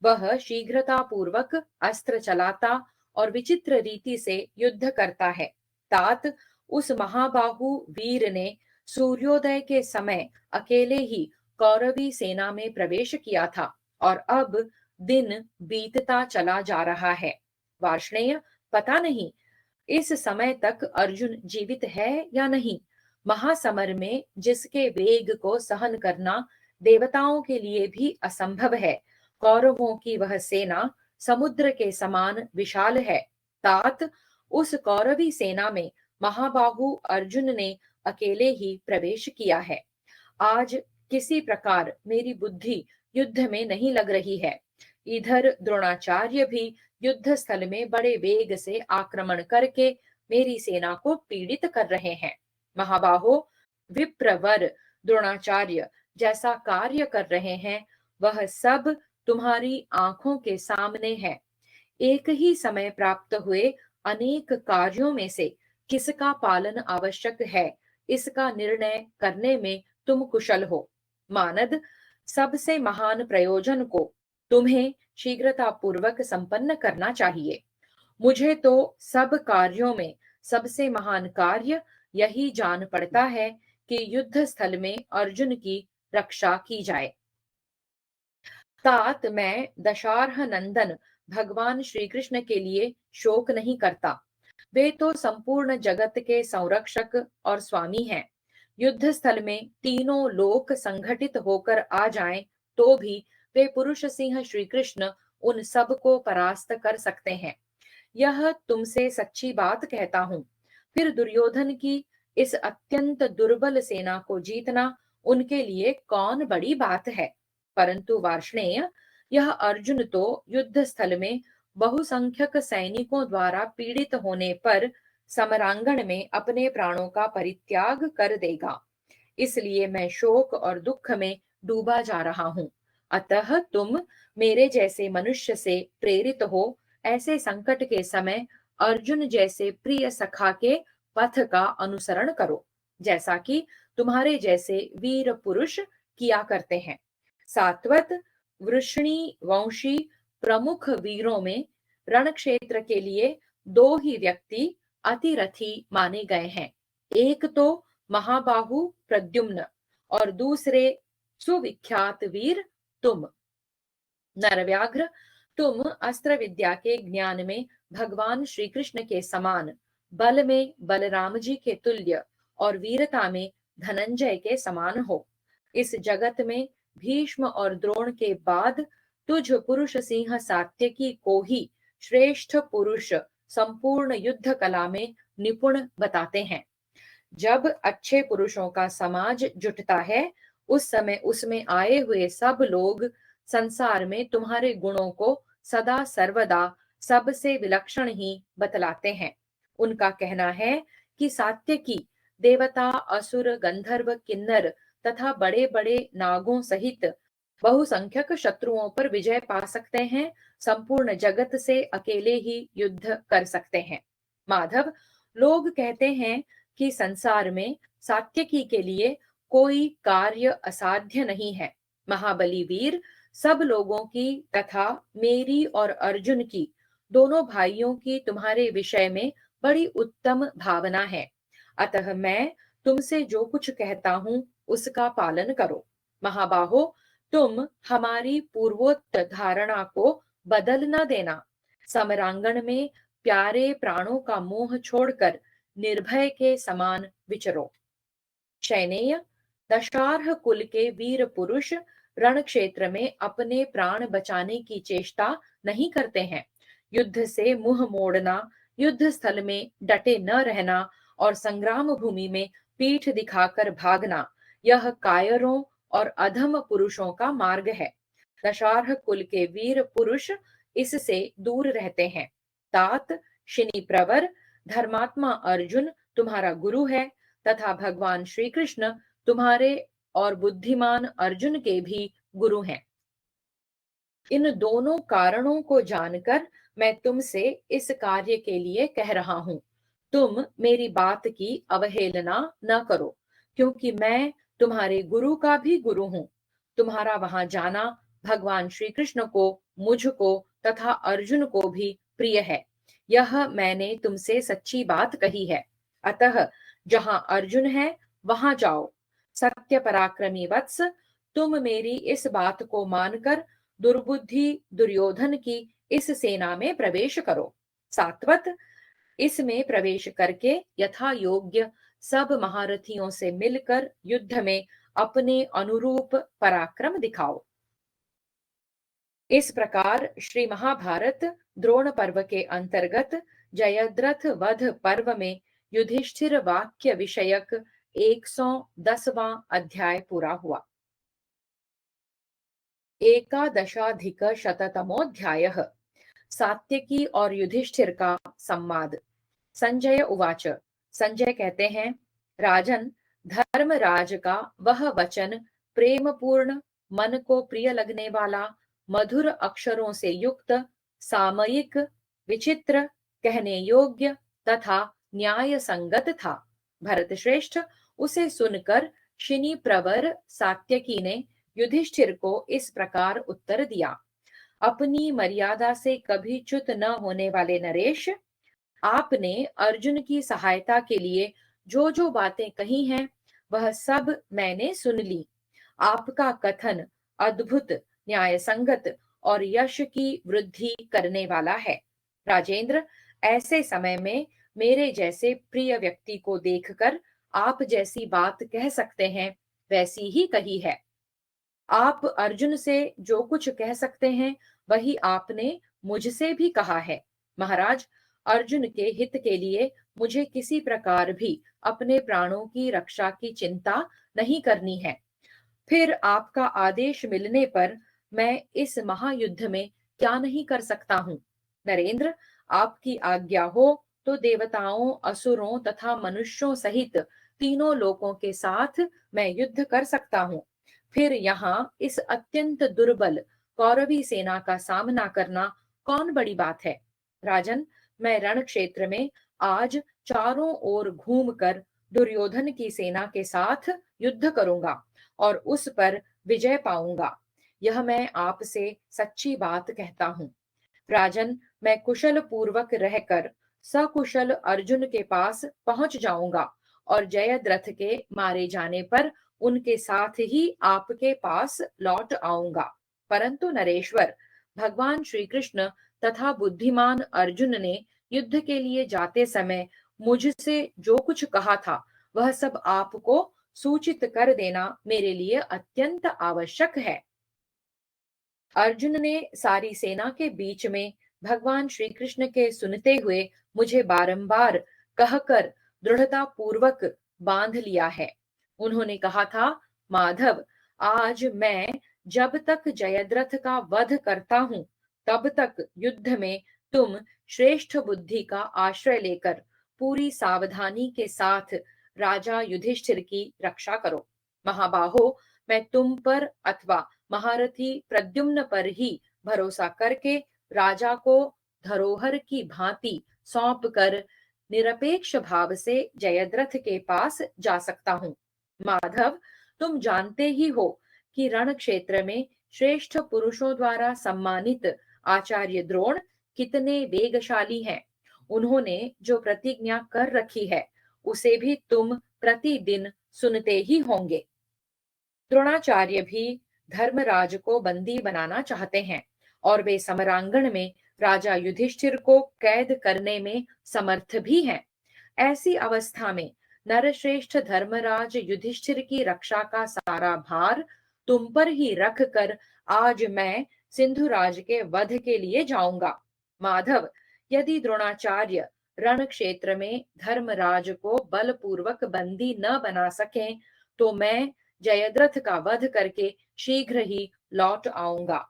वह शीघ्रता पूर्वक अस्त्र चलाता और विचित्र रीति से युद्ध करता है। तात, उस महाबाहु वीर ने सूर्योदय के समय अकेले ही कौरवी सेना में प्रवेश किया था और अब दिन बीतता चला जा रहा है। वार्ष्णेय, पता नहीं इस समय तक अर्जुन जीवित है या नहीं। महासमर में जिसके वेग को सहन करना देवताओं के लिए भी असंभव है, कौरवों की वह सेना समुद्र के समान विशाल है। तात, उस कौरवी सेना में महाबाहु अर्जुन ने अकेले ही प्रवेश किया है। आज किसी प्रकार मेरी बुद्धि युद्ध में नहीं लग रही है। इधर द्रोणाचार्य भी युद्ध स्थल में बड़े वेग से आक्रमण करके मेरी सेना को पीड़ित कर रहे हैं। महाबाहो, विप्रवर द्रोणाचार्य जैसा कार्य कर रहे हैं वह सब तुम्हारी आंखों के सामने है। एक ही समय प्राप्त हुए अनेक कार्यों में से किसका पालन आवश्यक है, इसका निर्णय करने में तुम कुशल हो। मानद, सबसे महान प्रयोजन को तुम्हें शीघ्रता पूर्वक संपन्न करना चाहिए। मुझे तो सब कार्यों में सबसे महान कार्य यही जान पड़ता है कि युद्ध स्थल में अर्जुन की रक्षा की जाए। तात, मैं दशारह नंदन भगवान श्री कृष्ण के लिए शोक नहीं करता। वे तो संपूर्ण जगत के संरक्षक और स्वामी हैं। युद्ध स्थल में तीनों लोक संगठित होकर आ जाएं तो भी वे पुरुष सिंह श्री कृष्ण उन सब को परास्त कर सकते हैं। यह तुमसे सच्ची बात कहता हूँ। फिर दुर्योधन की इस अत्यंत दुर्बल सेना को जीतना उनके लिए कौन बड़ी बात है। परंतु वार्ष्णेय, यह अर्जुन तो युद्ध स्थल में बहुसंख्यक सैनिकों द्वारा पीड़ित होने पर समरांगण में अपने प्राणों का परित्याग कर देगा। इसलिए मैं शोक और दुख में डूबा जा रहा हूँ। अतः तुम मेरे जैसे मनुष्य से प्रेरित हो ऐसे संकट के समय अर्जुन जैसे प्रिय सखा के पथ का अनुसरण करो, जैसा कि तुम्हारे जैसे वीर पुरुष किया करते हैं। सात्वत वृष्णि वंशी प्रमुख वीरों में रण क्षेत्र के लिए दो ही व्यक्ति अतिरथी माने गए हैं। एक तो महाबाहु प्रद्युम्न और दूसरे सुविख्यात वीर तुम। नरव्याघ्र, तुम अस्त्र विद्या के ज्ञान में भगवान श्री कृष्ण के समान, बल में बलराम जी के तुल्य और वीरता में धनंजय के समान हो। इस जगत में भीष्म और द्रोण के बाद तुझ पुरुष सिंह सात्यकी को ही श्रेष्ठ पुरुष संपूर्ण युद्ध कला में निपुण बताते हैं। जब अच्छे पुरुषों का समाज जुटता है, उस समय उसमें आए हुए सब लोग संसार में तुम्हारे गुणों को सदा सर्वदा सबसे विलक्षण ही बतलाते हैं। उनका कहना है कि सात्यकी देवता, असुर, गंधर्व, किन्नर तथा बड़े बड़े नागों सहित बहुसंख्यक शत्रुओं पर विजय पा सकते हैं, संपूर्ण जगत से अकेले ही युद्ध कर सकते हैं। माधव, लोग कहते हैं कि संसार में सात्यकी के लिए कोई कार्य असाध्य नहीं है। महाबली वीर, सब लोगों की तथा मेरी और अर्जुन की, दोनों भाइयों की तुम्हारे विषय में बड़ी उत्तम भावना है। अतः मैं तुमसे जो कुछ कहता हूँ उसका पालन करो। महाबाहो, तुम हमारी पूर्वोक्त धारणा को बदल न देना। समरांगण में प्यारे प्राणों का मोह छोड़कर निर्भय के समान विचरो। शैनेय, दशार्ह कुल के वीर पुरुष रण क्षेत्र में अपने प्राण बचाने की चेष्टा नहीं करते हैं। युद्ध से मुंह मोड़ना, युद्ध स्थल में डटे न रहना और संग्राम भूमि में पीठ दिखाकर भागना, यह कायरों और अधम पुरुषों का मार्ग है। दशार्ह कुल के वीर पुरुष इससे दूर रहते हैं। तात, शिनी प्रवर, धर्मात्मा अर्जुन तुम्हारा गुरु है तथा भगवान श्री कृष्ण तुम्हारे और बुद्धिमान अर्जुन के भी गुरु हैं। इन दोनों कारणों को जानकर मैं तुमसे इस कार्य के लिए कह रहा हूं। तुम मेरी बात की अवहेलना न करो, क्योंकि मैं तुम्हारे गुरु का भी गुरु हूं। तुम्हारा वहां जाना भगवान श्री कृष्ण को, मुझको तथा अर्जुन को भी प्रिय है। यह मैंने तुमसे सच्ची बात कही है। अतः जहां अर्जुन है वहां जाओ। सत्य पराक्रमी वत्स, तुम मेरी इस बात को मानकर दुर्बुद्धि दुर्योधन की इस सेना में प्रवेश करो। सात्वत, इसमें प्रवेश करके यथा योग्य सब महारथियों से मिलकर युद्ध में अपने अनुरूप पराक्रम दिखाओ। इस प्रकार श्री महाभारत द्रोण पर्व के अंतर्गत जयद्रथ वध पर्व में युधिष्ठिर वाक्य विषयक 110वां अध्याय पूरा हुआ। एकादशाधिकशततमोऽध्यायः। सात्यकी और युधिष्ठिर का संवाद। संजय उवाच। संजय कहते हैं, राजन, धर्मराज का वह वचन प्रेम पूर्ण, मन को प्रिय लगने वाला, मधुर अक्षरों से युक्त, सामयिक, विचित्र, कहने योग्य तथा न्याय संगत था। भरत श्रेष्ठ, उसे सुनकर शिनी प्रवर सात्यकी ने युधिष्ठिर को इस प्रकार उत्तर दिया। अपनी मर्यादा से कभी च्युत न होने वाले नरेश, आपने अर्जुन की सहायता के लिए जो जो बातें कही हैं वह सब मैंने सुन ली। आपका कथन अद्भुत, न्याय संगत और यश की वृद्धि करने वाला है। राजेंद्र, ऐसे समय में मेरे जैसे प्रिय व्यक्ति को देखकर आप जैसी बात कह सकते हैं वैसी ही कही है। आप अर्जुन से जो कुछ कह सकते हैं वही आपने मुझसे भी कहा है। महाराज, अर्जुन के हित के लिए मुझे किसी प्रकार भी अपने प्राणों की रक्षा की चिंता नहीं करनी है। फिर आपका आदेश मिलने पर मैं इस महायुद्ध में क्या नहीं कर सकता हूँ। नरेंद्र, आपकी आज्ञा हो तो देवताओं, असुरों तथा मनुष्यों सहित तीनों लोकों के साथ मैं युद्ध कर सकता हूँ। फिर यहाँ इस अत्यंत दुर्बल कौरवी सेना का सामना करना कौन बड़ी बात है। राजन, मैं रण क्षेत्र में आज चारों ओर घूमकर दुर्योधन की सेना के साथ युद्ध करूंगा और उस पर विजय पाऊंगा। यह मैं आपसे सच्ची बात कहता हूँ। राजन, मैं कुशल पूर्वक रहकर सकुशल अर्जुन के पास पहुंच जाऊंगा और जयद्रथ के मारे जाने पर उनके साथ ही आपके पास लौट आऊंगा। परंतु नरेश्वर, भगवान श्री कृष्ण तथा बुद्धिमान अर्जुन ने युद्ध के लिए जाते समय मुझसे जो कुछ कहा था, वह सब आपको सूचित कर देना मेरे लिए अत्यंत आवश्यक है। अर्जुन ने सारी सेना के बीच में भगवान श्री कृष्ण के सुनते हुए मुझे बारंबार कहकर दृढ़ता पूर्वक बांध लिया है। उन्होंने कहा था, माधव, आज मैं जब तक जयद्रथ का वध करता हूं, तब तक युद्ध में तुम श्रेष्ठ बुद्धि का आश्रय लेकर पूरी सावधानी के साथ राजा युधिष्ठिर की रक्षा करो। महाबाहो, मैं तुम पर अथवा महारथी प्रद्युम्न पर ही भरोसा करके राजा को धरोहर की भांति सौंप कर निरपेक्ष भाव से जयद्रथ के पास जा सकता हूँ। माधव, तुम जानते ही हो कि रण क्षेत्र में श्रेष्ठ पुरुषों द्वारा सम्मानित आचार्य द्रोण कितने वेगशाली हैं। उन्होंने जो प्रतिज्ञा कर रखी है, उसे भी तुम प्रतिदिन सुनते ही होंगे। द्रोणाचार्य भी धर्मराज को बंदी बनाना चाहते हैं और वे समरांगण में राजा युधिष्ठिर को कैद करने में समर्थ भी हैं। ऐसी अवस्था में नरश्रेष्ठ धर्मराज युधिष्ठिर की रक्षा का सारा भार तुम पर ही रख कर आज मैं सिंधुराज के वध के लिए जाऊंगा। माधव, यदि द्रोणाचार्य रण क्षेत्र में धर्मराज को बलपूर्वक बंदी न बना सकें, तो मैं जयद्रथ का वध करके शीघ्र ही लौट आऊंगा।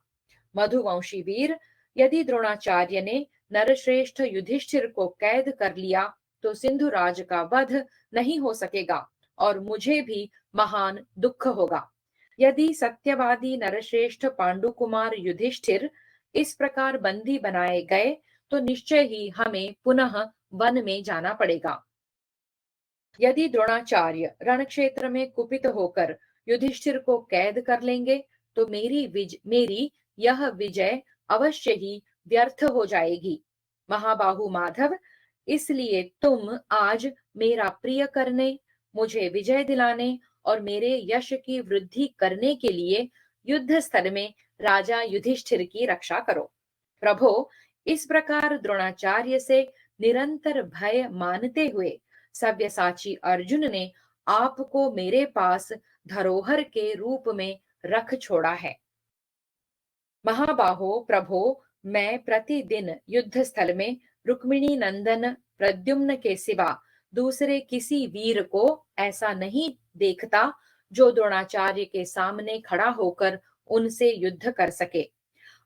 मधुवंशी वीर, यदि द्रोणाचार्य ने नरश्रेष्ठ युधिष्ठिर को कैद कर लिया, तो सिंधुराज का वध नहीं हो सकेगा और मुझे भी महान दुख होगा। यदि सत्यवादी नरश्रेष्ठ पांडुकुमार युधिष्ठिर इस प्रकार बंदी बनाए गए, तो निश्चय ही हमें पुनः वन में जाना पड़ेगा। यदि द्रोणाचार्य रण क्षेत्र में कुपित होकर युधिष्ठिर को कैद कर लेंगे, तो मेरी यह विजय अवश्य ही व्यर्थ हो जाएगी। महाबाहु माधव, इसलिए तुम आज मेरा प्रिय करने, मुझे विजय दिलाने और मेरे यश की वृद्धि करने के लिए युद्ध स्थल में राजा युधिष्ठिर की रक्षा करो। प्रभो, इस प्रकार द्रोणाचार्य से निरंतर भय मानते हुए सव्यसाची अर्जुन ने आपको मेरे पास धरोहर के रूप में रख छोड़ा है। महाबाहो प्रभो, मैं प्रतिदिन युद्ध स्थल में रुक्मिणी नंदन प्रद्युम्न के सिवा दूसरे किसी वीर को ऐसा नहीं देखता जो द्रोणाचार्य के सामने खड़ा होकर उनसे युद्ध कर सके।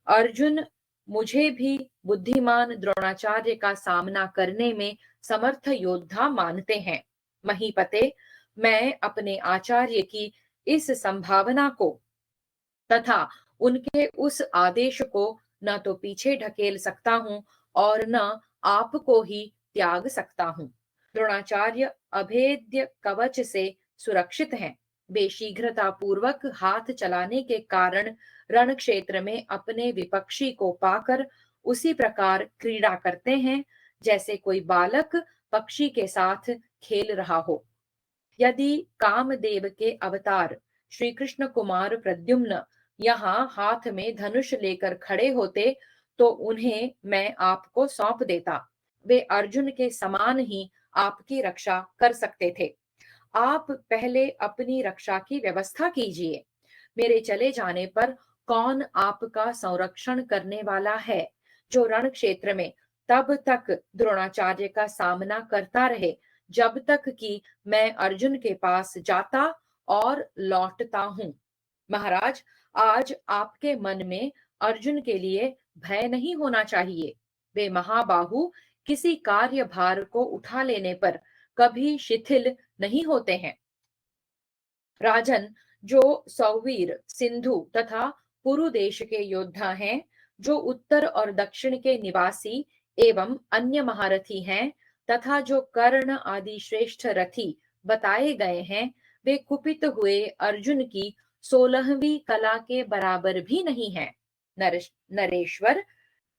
अर्जुन मुझे भी बुद्धिमान द्रोणाचार्य का सामना करने में समर्थ योद्धा मानते हैं। महीपते, मैं अपने आचार्य की इस संभावना को तथा उनके उस आदेश को न तो पीछे ढकेल सकता हूँ और न आपको ही त्याग सकता हूँ। द्रोणाचार्य अभेद्य कवच से सुरक्षित हैं। वे शीघ्रता पूर्वक हाथ चलाने के कारण रण क्षेत्र में अपने विपक्षी को पाकर उसी प्रकार क्रीड़ा करते हैं जैसे कोई बालक पक्षी के साथ खेल रहा हो। यदि कामदेव के अवतार श्री कृष्ण कुमार प्रद्युम्न यहाँ हाथ में धनुष लेकर खड़े होते, तो उन्हें मैं आपको सौंप देता। वे अर्जुन के समान ही आपकी रक्षा कर सकते थे। आप पहले अपनी रक्षा की व्यवस्था कीजिए। मेरे चले जाने पर कौन आपका संरक्षण करने वाला है, जो रण क्षेत्र में तब तक द्रोणाचार्य का सामना करता रहे जब तक कि मैं अर्जुन के पास जाता और लौटता हूँ। महाराज, आज आपके मन में अर्जुन के लिए भय नहीं होना चाहिए। वे महाबाहु किसी कार्यभार को उठा लेने पर कभी शिथिल नहीं होते हैं। राजन, जो सौवीर, सिंधु तथा पुरु देश के योद्धा हैं, जो उत्तर और दक्षिण के निवासी एवं अन्य महारथी हैं, तथा जो कर्ण आदि श्रेष्ठ रथी बताए गए हैं, वे कुपित हुए अर्जुन की 16वीं कला के बराबर भी नहीं है। नरेश्वर,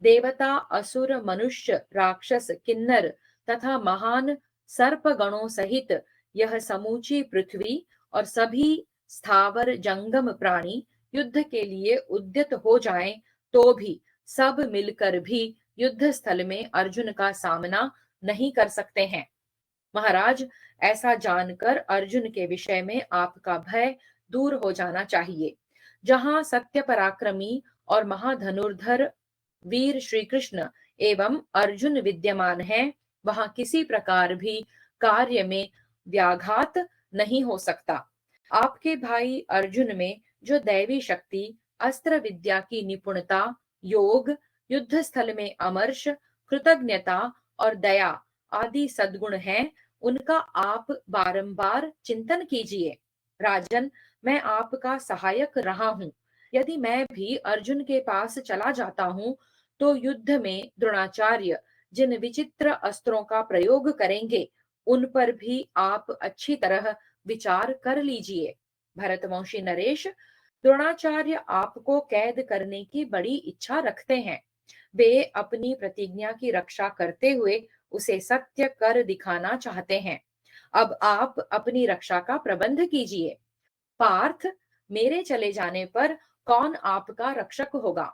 देवता, असुर, मनुष्य, राक्षस, किन्नर तथा महान सर्प गणों सहित यह समूची पृथ्वी और सभी स्थावर जंगम प्राणी युद्ध के लिए उद्यत हो जाएं, तो भी सब मिलकर भी युद्ध स्थल में अर्जुन का सामना नहीं कर सकते हैं। महाराज, ऐसा जानकर अर्जुन के विषय में आपका भय दूर हो जाना चाहिए। जहां सत्य पराक्रमी और महाधनुर्धर वीर श्री कृष्ण एवं अर्जुन विद्यमान हैं, वहां किसी प्रकार भी कार्य में व्याघात नहीं हो सकता। आपके भाई अर्जुन में जो दैवी शक्ति, अस्त्र विद्या की निपुणता, योग, युद्ध स्थल में अमर्ष, कृतज्ञता और दया आदि सद्गुण हैं, उनका आप बारंबार चिंतन कीजिए। राजन, मैं आपका सहायक रहा हूँ। यदि मैं भी अर्जुन के पास चला जाता हूँ, तो युद्ध में द्रोणाचार्य जिन विचित्र अस्त्रों का प्रयोग करेंगे, उन पर भी आप अच्छी तरह विचार कर लीजिए। भरतवंशी नरेश, द्रोणाचार्य आपको कैद करने की बड़ी इच्छा रखते हैं। वे अपनी प्रतिज्ञा की रक्षा करते हुए उसे सत्य कर दिखाना चाहते हैं। अब आप अपनी रक्षा का प्रबंध कीजिए। पार्थ, मेरे चले जाने पर कौन आपका रक्षक होगा,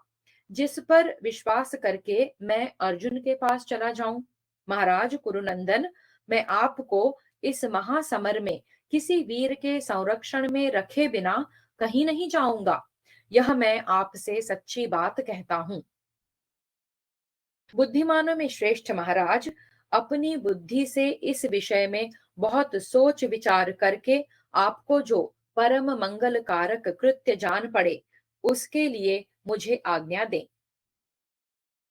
जिस पर विश्वास करके मैं अर्जुन के पास चला जाऊं? महाराज कुरुनंदन, मैं आपको इस महासमर में किसी वीर के संरक्षण में रखे बिना कहीं नहीं जाऊंगा। यह मैं आपसे सच्ची बात कहता हूं। बुद्धिमानों में श्रेष्ठ महाराज, अपनी बुद्धि से इस विषय में बहुत सोच विचार करके आपको जो परम मंगल कारक कृत्य जान पड़े, उसके लिए मुझे आज्ञा दें।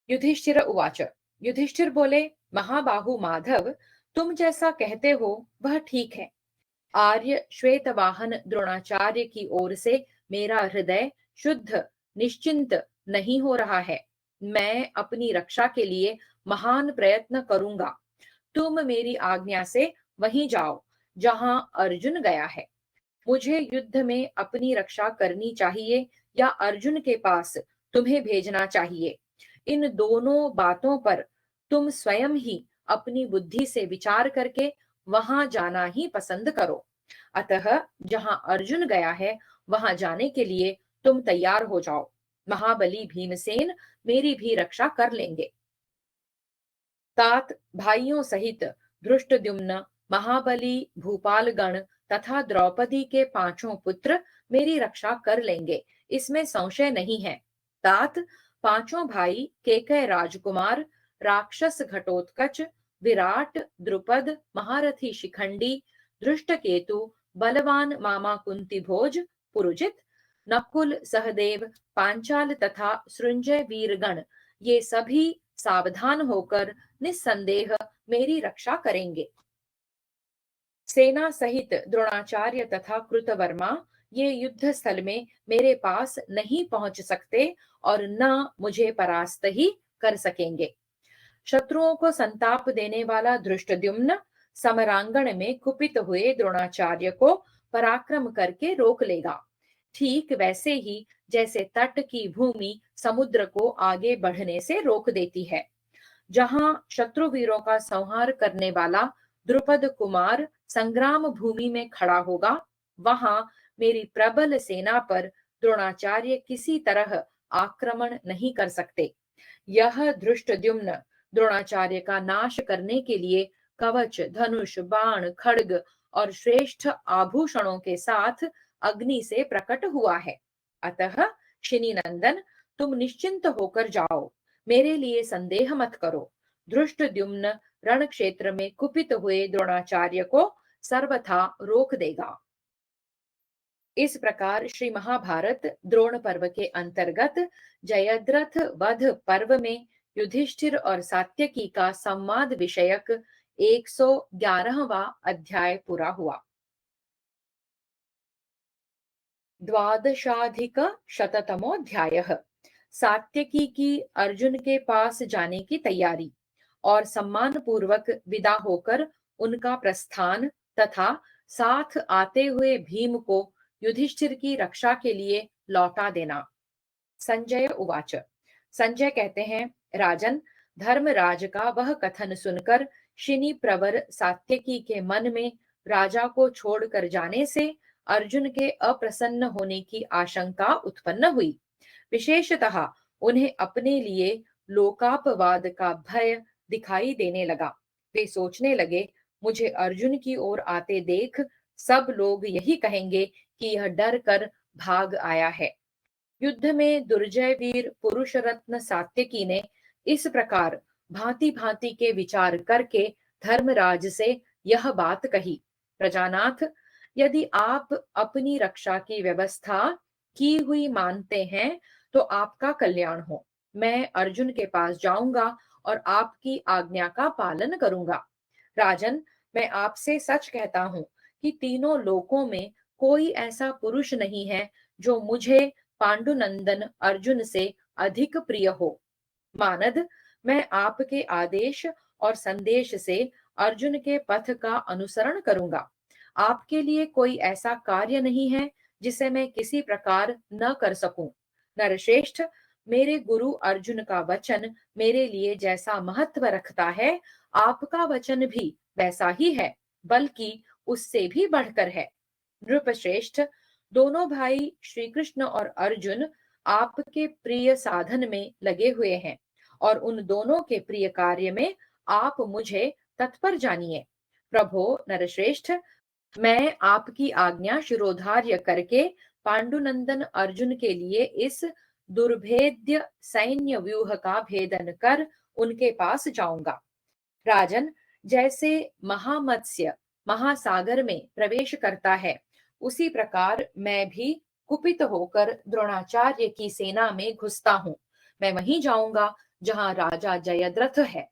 युधिष्ठिर उवाच। युधिष्ठिर बोले, महाबाहु माधव, तुम जैसा कहते हो वह ठीक है। आर्य श्वेतवाहन द्रोणाचार्य की ओर से मेरा हृदय शुद्ध निश्चिंत नहीं हो रहा है। मैं अपनी रक्षा के लिए महान प्रयत्न करूंगा। तुम मेरी आज्ञा से वहीं जाओ जहां अर्जुन गया है। मुझे युद्ध में अपनी रक्षा करनी चाहिए या अर्जुन के पास तुम्हें भेजना चाहिए? इन दोनों बातों पर तुम स्वयं ही अपनी बुद्धि से विचार करके वहां जाना ही पसंद करो। अतः जहां अर्जुन गया है, वहां जाने के लिए तुम तैयार हो जाओ। महाबली भीमसेन मेरी भी रक्षा कर लेंगे। तात भाइयों सहित धृष्टद्युम्न, महाबली भूपालगण तथा द्रौपदी के पांचों पुत्र मेरी रक्षा कर लेंगे, इसमें संशय नहीं है। तात, पांचों भाई केकय राजकुमार, राक्षस घटोत्कच, विराट, द्रुपद, महारथी शिखंडी, धृष्टकेतु, बलवान मामा कुंती भोज, पुरुजित, नकुल, सहदेव, पांचाल तथा सृंजय वीरगण, ये सभी सावधान होकर निस्संदेह मेरी रक्षा करेंगे। सेना सहित द्रोणाचार्य तथा कृतवर्मा ये युद्ध स्थल में मेरे पास नहीं पहुंच सकते और न मुझे परास्त ही कर सकेंगे। शत्रुओं को संताप देने वाला धृष्टद्युम्न समरांगण में कुपित हुए द्रोणाचार्य को पराक्रम करके रोक लेगा। ठीक वैसे ही जैसे तट की भूमि समुद्र को आगे बढ़ने से रोक देती है। जहां शत्रु वीरों का संहार करने वाला द्रुपद कुमार संग्राम भूमि में खड़ा होगा, वहां मेरी प्रबल सेना पर द्रोणाचार्य किसी तरह आक्रमण नहीं कर सकते। यह धृष्टद्युम्न द्रोणाचार्य का नाश करने के लिए कवच, धनुष, बाण, खड्ग और श्रेष्ठ आभूषणों के साथ अग्नि से प्रकट हुआ है। अतः शिनी नंदन, तुम निश्चिंत होकर जाओ, मेरे लिए संदेह मत करो। धृष्टद्युम्न रण क्षेत्र में कुपित हुए द्रोणाचार्य को सर्वथा रोक देगा। इस प्रकार श्री महाभारत द्रोण पर्व के अंतर्गत जयद्रथ वध पर्व में युधिष्ठिर और सात्यकी का संवाद विषयक 111वां अध्याय पूरा हुआ। द्वादशाधिक शततमोऽध्यायः। सात्यकी की अर्जुन के पास जाने की तैयारी। और सम्मान पूर्वक विदा होकर उनका प्रस्थान तथा साथ आते हुए भीम को युधिष्ठिर की रक्षा के लिए लौटा देना। संजय उवाच। संजय कहते हैं, राजन, धर्मराज का वह कथन सुनकर शिनी प्रवर सात्यकी के मन में राजा को छोड़कर जाने से अर्जुन के अप्रसन्न होने की आशंका उत्पन्न हुई। विशेषतः उन्हें अपने लिए लोकापवाद का भय दिखाई देने लगा। वे सोचने लगे, मुझे अर्जुन की ओर आते देख सब लोग यही कहेंगे कि यह डर कर भाग आया है। युद्ध में दुर्जय वीर पुरुष रत्न सात्यकी ने इस प्रकार भांति भांति के विचार करके धर्मराज से यह बात कही। प्रजानाथ, यदि आप अपनी रक्षा की व्यवस्था की हुई मानते हैं तो आपका कल्याण हो। मैं अर्जुन के पास जाऊंगा और आपकी आज्ञा का पालन करूंगा। राजन, मैं आपसे सच कहता हूँ कि तीनों लोकों में कोई ऐसा पुरुष नहीं है जो मुझे पांडुनंदन अर्जुन से अधिक प्रिय हो। मानद, मैं आपके आदेश और संदेश से अर्जुन के पथ का अनुसरण करूंगा। आपके लिए कोई ऐसा कार्य नहीं है जिसे मैं किसी प्रकार न कर सकूं। नरश्रेष्ठ, मेरे गुरु अर्जुन का वचन मेरे लिए जैसा महत्व रखता है, आपका वचन भी वैसा ही है, बल्कि उससे भी बढ़कर है। नृपश्रेष्ठ, दोनों भाई श्री कृष्ण और अर्जुन आपके प्रिय साधन में लगे हुए हैं और उन दोनों के प्रिय कार्य में आप मुझे तत्पर जानिए। प्रभो नरश्रेष्ठ, मैं आपकी आज्ञा शिरोधार्य करके पांडुनंदन अर्जुन के लिए इस दुर्भेद्य सैन्य व्यूह का भेदन कर उनके पास जाऊंगा। राजन, जैसे महामत्स्य महासागर में प्रवेश करता है, उसी प्रकार मैं भी कुपित होकर द्रोणाचार्य की सेना में घुसता हूँ। मैं वहीं जाऊंगा जहां राजा जयद्रथ है।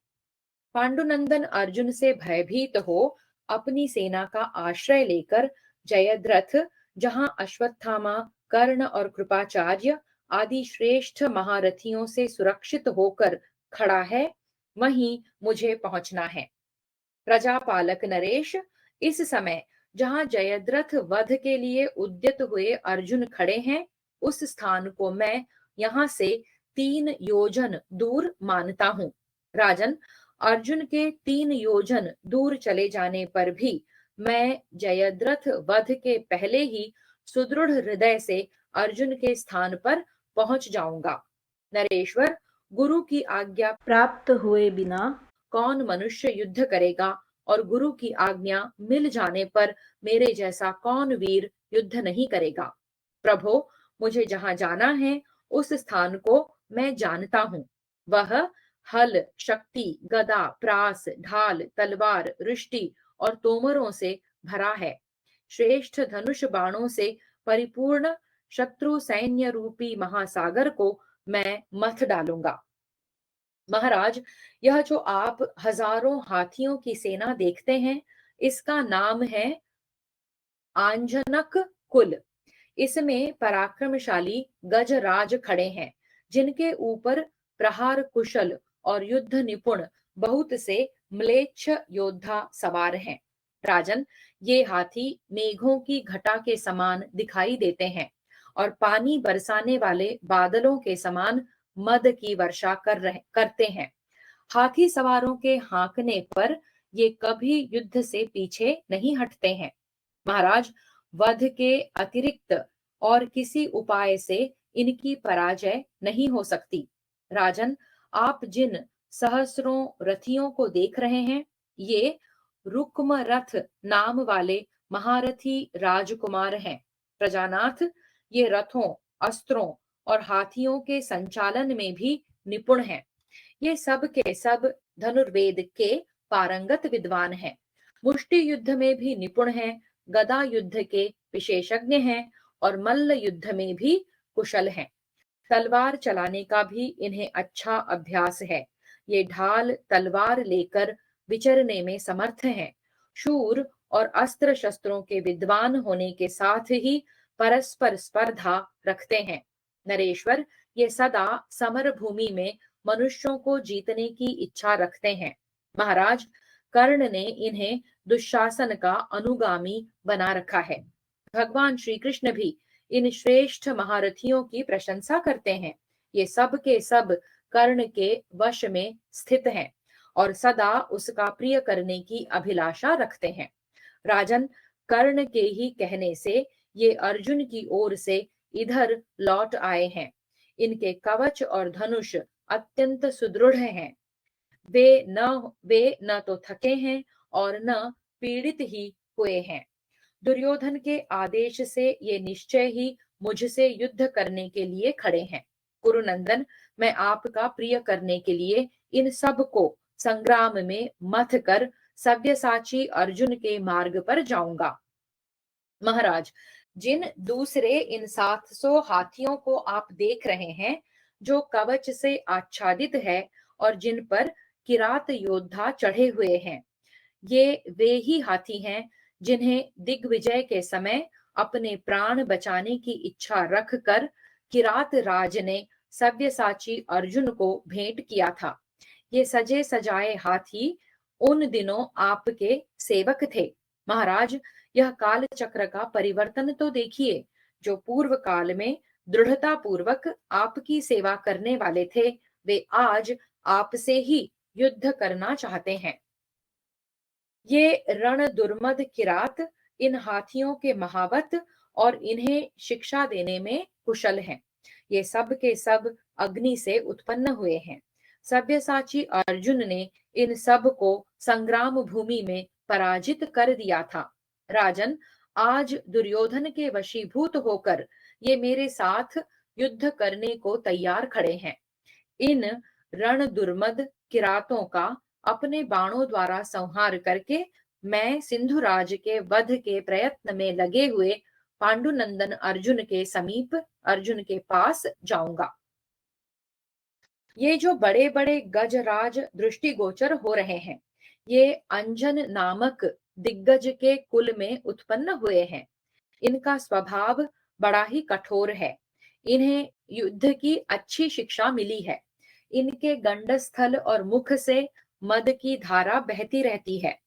पांडुनंदन अर्जुन से भयभीत हो अपनी सेना का आश्रय लेकर जयद्रथ जहां अश्वत्थामा, कर्ण और कृपाचार्य आदि श्रेष्ठ महारथियों से सुरक्षित होकर खड़ा है, वहीं मुझे पहुंचना है। प्रजापालक नरेश, इस समय जहां जयद्रथ वध के लिए उद्यत हुए अर्जुन खड़े हैं, उस स्थान को मैं यहाँ से 3 योजन दूर मानता हूँ। राजन, अर्जुन के 3 योजन दूर चले जाने पर भी मैं जयद्रथ वध के पहले ही सुदृढ़ हृदय से अर्जुन के स्थान पर पहुंच जाऊंगा। नरेश्वर, गुरु की आज्ञा प्राप्त हुए बिना कौन मनुष्य युद्ध करेगा, और गुरु की आज्ञा मिल जाने पर मेरे जैसा कौन वीर युद्ध नहीं करेगा। प्रभो, मुझे जहां जाना है उस स्थान को मैं जानता हूँ। वह हल, शक्ति, गदा, प्रास, ढाल, तलवार, रुष्टि और तोमरों से भरा है। श्रेष्ठ धनुष बाणों से परिपूर्ण शत्रु सैन्य रूपी महासागर को मैं मथ डालूंगा। महाराज, यह जो आप हजारों हाथियों की सेना देखते हैं, इसका नाम है आंजनक कुल। इसमें पराक्रमशाली गजराज खड़े हैं, जिनके ऊपर प्रहार कुशल और युद्ध निपुण बहुत से म्लेच्छ योद्धा सवार हैं। राजन, ये हाथी मेघों की घटा के समान दिखाई देते हैं और पानी बरसाने वाले बादलों के समान मद की वर्षा करते हैं। हाथी सवारों के हांकने पर ये कभी युद्ध से पीछे नहीं हटते हैं। महाराज, वध के अतिरिक्त और किसी उपाय से इनकी पराजय नहीं हो सकती। राजन, आप जिन सहस्रों रथियों को देख रहे हैं, ये रुक्म रथ नाम वाले महारथी राजकुमार हैं। प्रजानाथ, ये रथों, अस्त्रों और हाथियों के संचालन में भी निपुण हैं। ये सब के सब धनुर्वेद के पारंगत विद्वान हैं, मुष्टि युद्ध में भी निपुण हैं, गदा युद्ध के विशेषज्ञ हैं और मल्ल युद्ध में भी कुशल हैं। तलवार चलाने का भी इन्हें अच्छा अभ्यास है। ये ढाल तलवार लेकर विचरने में समर्थ हैं। शूर और अस्त्र शस्त्रों के विद्वान होने के साथ ही परस्पर स्पर्धा रखते हैं। नरेश्वर, ये सदा समर भूमि में मनुष्यों को जीतने की इच्छा रखते हैं। महाराज, कर्ण ने इन्हें दुशासन का अनुगामी बना रखा है। भगवान श्री कृष्ण भी इन श्रेष्ठ महारथियों की प्रशंसा करते हैं। ये सब के सब कर्ण के वश में स्थित हैं और सदा उसका प्रिय करने की अभिलाषा रखते हैं। राजन, कर्ण के ही कहने से ये अर्जुन की ओर से इधर लौट आए हैं। इनके कवच और धनुष अत्यंत सुदृढ़ हैं। वे न तो थके हैं और न पीड़ित ही हुए हैं। दुर्योधन के आदेश से ये निश्चय ही मुझसे युद्ध करने के लिए खड़े हैं। कुरुनंदन, मैं आपका प्रिय करने के लिए इन सब को संग्राम में मथ कर सव्यसाची अर्जुन के मार्ग पर जाऊंगा। महाराज, जिन दूसरे इन 700 हाथियों को आप देख रहे हैं, जो कवच से आच्छादित है और जिन पर किरात योद्धा चढ़े हुए हैं, ये वे ही हाथी हैं जिन्हें दिग्विजय के समय अपने प्राण बचाने की इच्छा रखकर किरात राज ने सव्यसाची अर्जुन को भेंट किया था। ये सजे सजाए हाथी उन दिनों आपके सेवक थे। महाराज, यह काल चक्र का परिवर्तन तो देखिए। जो पूर्व काल में दृढ़ता पूर्वक आपकी सेवा करने वाले थे, वे आज आपसे ही युद्ध करना चाहते हैं। ये रण दुर्मद किरात इन हाथियों के महावत और इन्हें शिक्षा देने में कुशल हैं। ये सब के सब अग्नि से उत्पन्न हुए हैं। सव्यसाची अर्जुन ने इन सब को संग्राम भूमि में पराजित कर दिया था। राजन, आज दुर्योधन के वशीभूत होकर ये मेरे साथ युद्ध करने को तैयार खड़े हैं। इन रण दुर्मद किरातों का अपने बाणों द्वारा संहार करके मैं सिंधुराज के वध के प्रयत्न में लगे हुए पांडुनंदन अर्जुन के समीप, अर्जुन के पास जाऊंगा। ये जो बड़े बड़े गजराज दृष्टिगोचर हो रहे हैं, ये अंजन नामक दिग्गज के कुल में उत्पन्न हुए हैं। इनका स्वभाव बड़ा ही कठोर है। इन्हें युद्ध की अच्छी शिक्षा मिली है। इनके गंडस्थल और मुख से मद की धारा बहती रहती है।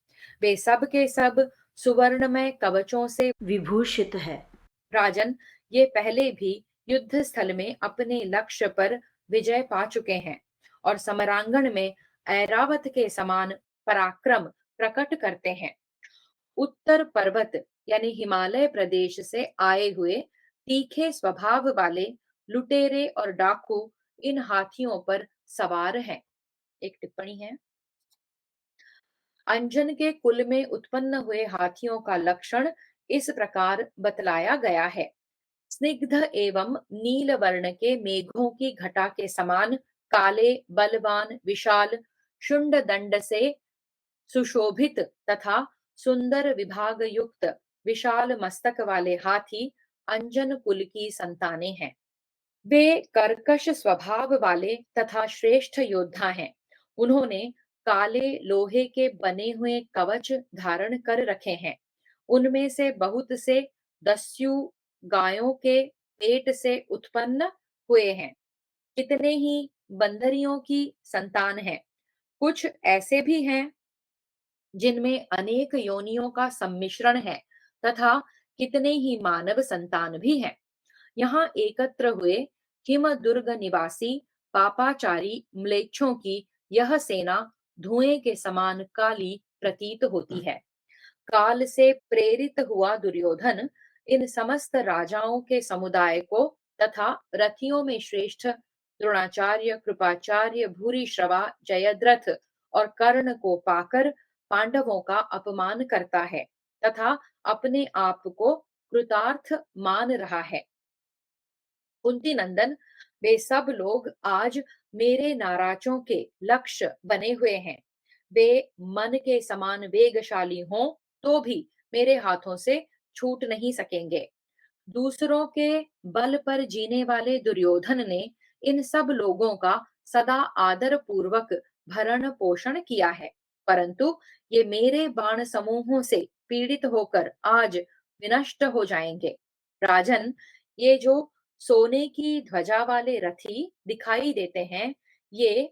वे सब के सब सुवर्णमय कवचों से विभूषित है। राजन, ये पहले भी युद्ध स्थल में अपने लक्ष्य पर विजय पा चुके हैं और समरांगण में ऐरावत के समान पराक्रम प्रकट करते हैं। उत्तर पर्वत यानी हिमालय प्रदेश से आए हुए तीखे स्वभाव वाले लुटेरे और डाकू इन हाथियों पर सवार हैं। एक टिप्पणी है, अंजन के कुल में उत्पन्न हुए हाथियों का लक्षण इस प्रकार बतलाया गया है। स्निग्ध एवं नील वर्ण के मेघों की घटा के समान काले, बलवान, विशाल, शुंड दंड से सुशोभित तथा सुंदर विभाग युक्त विशाल मस्तक वाले हाथी अंजन कुल की संतानें हैं। वे कर्कश स्वभाव वाले तथा श्रेष्ठ योद्धा हैं। उन्होंने काले लोहे के बने हुए कवच धारण कर रखे हैं। उनमें से बहुत से दस्यु गायों के पेट से उत्पन्न हुए हैं। कितने ही बंदरियों की संतान हैं। कुछ ऐसे भी हैं जिनमें अनेक योनियों का सम्मिश्रण है तथा कितने ही मानव संतान भी हैं। यहाँ एकत्र हुए हिम दुर्ग निवासी पापाचारी म्लेच्छों की यह सेना धुएं के समान काली प्रतीत होती है। काल से प्रेरित हुआ दुर्योधन इन समस्त राजाओं के समुदाय को तथा रथियों में श्रेष्ठ द्रोणाचार्य, कृपाचार्य, भूरिश्रवा, जयद्रथ और कर्ण को पाकर पांडवों का अपमान करता है तथा अपने आप को कृतार्थ मान रहा है। कुंती नंदन, वे सब लोग आज मेरे नाराजों के लक्ष्य बने हुए हैं। वे मन के समान वेगशाली हों तो भी मेरे हाथों से छूट नहीं सकेंगे। दूसरों के बल पर जीने वाले दुर्योधन ने इन सब लोगों का सदा आदर पूर्वक भरण पोषण किया है, परंतु ये मेरे बाण समूहों से पीड़ित होकर आज विनष्ट हो जाएंगे। राजन, ये जो सोने की ध्वजा वाले रथी दिखाई देते हैं, ये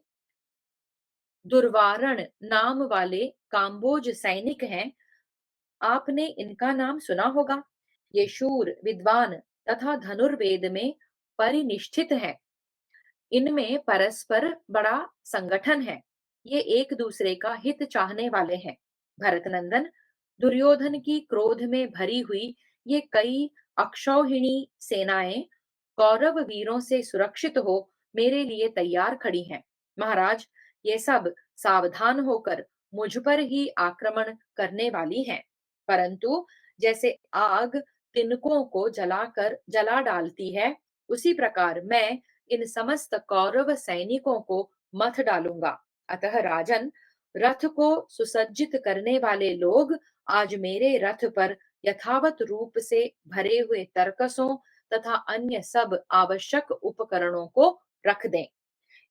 दुर्वारण नाम वाले काम्बोज सैनिक हैं। आपने इनका नाम सुना होगा। ये शूर, विद्वान तथा धनुर्वेद में परिनिष्ठित हैं। इनमें परस्पर बड़ा संगठन है। ये एक दूसरे का हित चाहने वाले हैं। भरत नंदन, दुर्योधन की क्रोध में भरी हुई ये कई अक्षौहिणी सेनाएं कौरव वीरों से सुरक्षित हो मेरे लिए तैयार खड़ी हैं। महाराज, ये सब सावधान होकर मुझ पर ही आक्रमण करने वाली हैं। परंतु जैसे आग तिनकों को जलाकर जला डालती है, उसी प्रकार मैं इन समस्त कौरव सैनिकों को मथ डालूंगा। अतः राजन, रथ को सुसज्जित करने वाले लोग आज मेरे रथ पर यथावत रूप से भरे हुए तरकसों तथा अन्य सब आवश्यक उपकरणों को रख दें।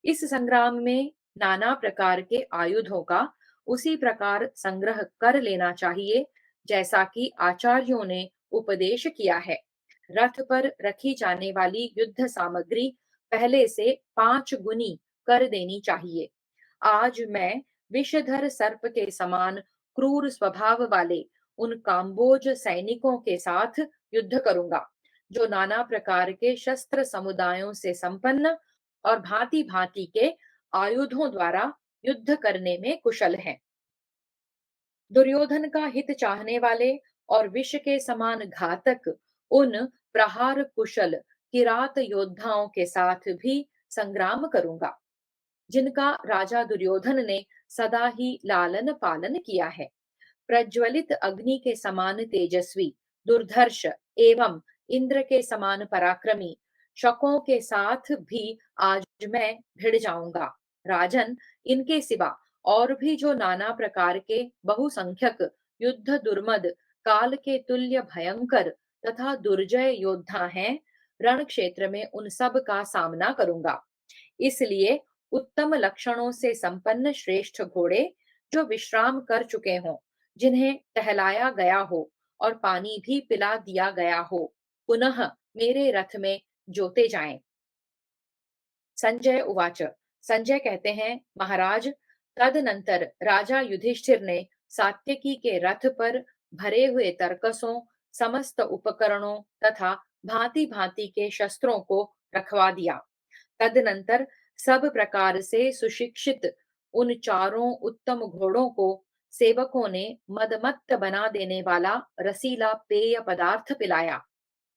इस संग्राम में नाना प्रकार के आयुधों का उसी प्रकार संग्रह कर लेना चाहिए जैसा कि आचार्यों ने उपदेश किया है। रथ पर रखी जाने वाली युद्ध सामग्री पहले से 5 गुनी कर देनी चाहिए। आज मैं विषधर सर्प के समान क्रूर स्वभाव वाले उन काम्बोज सैनिकों के साथ युद्ध करूंगा, जो नाना प्रकार के शस्त्र समुदायों से संपन्न और भांति भांति के आयुधों द्वारा युद्ध करने में कुशल हैं। दुर्योधन का हित चाहने वाले और विष के समान घातक उन प्रहार कुशल किरात योद्धाओं के साथ भी संग्राम करूंगा, जिनका राजा दुर्योधन ने सदा ही लालन पालन किया है। प्रज्वलित अग्नि के समान तेजस्वी, दुर्धर्ष एवं इंद्र के समान पराक्रमी शकों के साथ भी आज मैं भिड़ जाऊंगा। राजन, इनके सिवा और भी जो नाना प्रकार के बहुसंख्यक युद्ध दुर्मद काल के तुल्य भयंकर तथा दुर्जय योद्धा हैं, रण क्षेत्र में उन सब का सामना करूंगा। इसलिए उत्तम लक्षणों से संपन्न श्रेष्ठ घोड़े, जो विश्राम कर चुके हों, जिन्हें टहलाया गया हो और पानी भी पिला दिया गया हो, पुनः मेरे रथ में जोते जाएं। संजय उवाच। संजय कहते हैं, महाराज, तदनंतर राजा युधिष्ठिर ने सात्यकी के रथ पर भरे हुए तरकसों, समस्त उपकरणों तथा भांति भांति के शस्त्रों को रखवा दिया। तदनंतर सब प्रकार से सुशिक्षित उन चारों उत्तम घोड़ों को सेवकों ने मदमत्त बना देने वाला रसीला पेय पदार्थ पिलाया।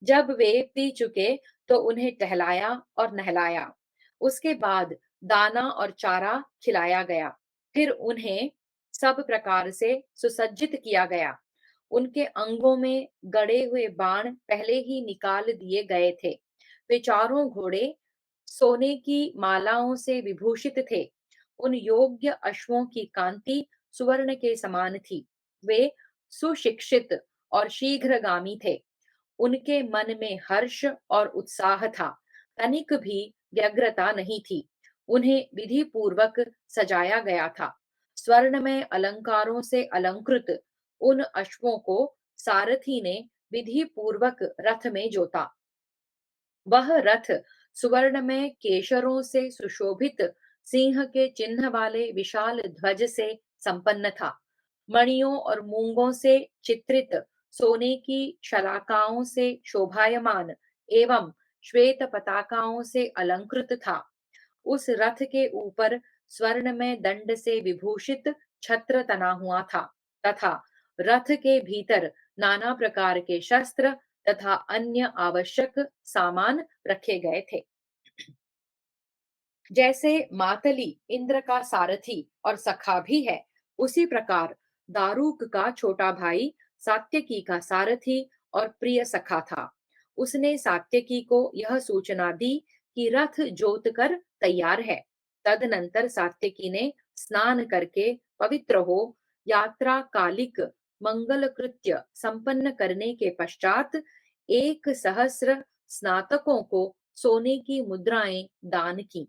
जब वे पी चुके तो उन्हें टहलाया और नहलाया। उसके बाद दाना और चारा खिलाया गया। फिर उन्हें सब प्रकार से सुसज्जित किया गया। उनके अंगों में गड़े हुए बाण पहले ही निकाल दिए गए थे। वे चारों घोड़े सोने की मालाओं से विभूषित थे। उन योग्य अश्वों की कांति सुवर्ण के समान थी। वे सुशिक्षित और शीघ्रगामी थे। उनके मन में हर्ष और उत्साह था, तनिक भी व्यग्रता नहीं थी। उन्हें विधि पूर्वक सजाया गया था। स्वर्ण में अलंकारों से अलंकृत उन अश्वों को सारथी ने विधि पूर्वक रथ में जोता। वह रथ सुवर्ण में केशरों से सुशोभित सिंह के चिन्ह वाले विशाल ध्वज से संपन्न था। मणियों और मूंगों से चित्रित सोने की शलाकाओं से शोभायमान एवं श्वेत पताकाओं से अलंकृत था। उस रथ के ऊपर स्वर्ण में दंड से विभूषित छत्र तना हुआ था तथा रथ के भीतर नाना प्रकार के शस्त्र तथा अन्य आवश्यक सामान रखे गए थे। जैसे मातली इंद्र का सारथी और सखा भी है, उसी प्रकार दारूक का छोटा भाई सात्यकी का सारथी और प्रिय सखा था। उसने सात्यकी को यह सूचना दी कि रथ जोत कर तैयार है। तदनंतर सात्यकी ने स्नान करके पवित्र हो यात्रा कालिक मंगल कृत्य संपन्न करने के पश्चात 1 सहस्र स्नातकों को सोने की मुद्राएं दान की।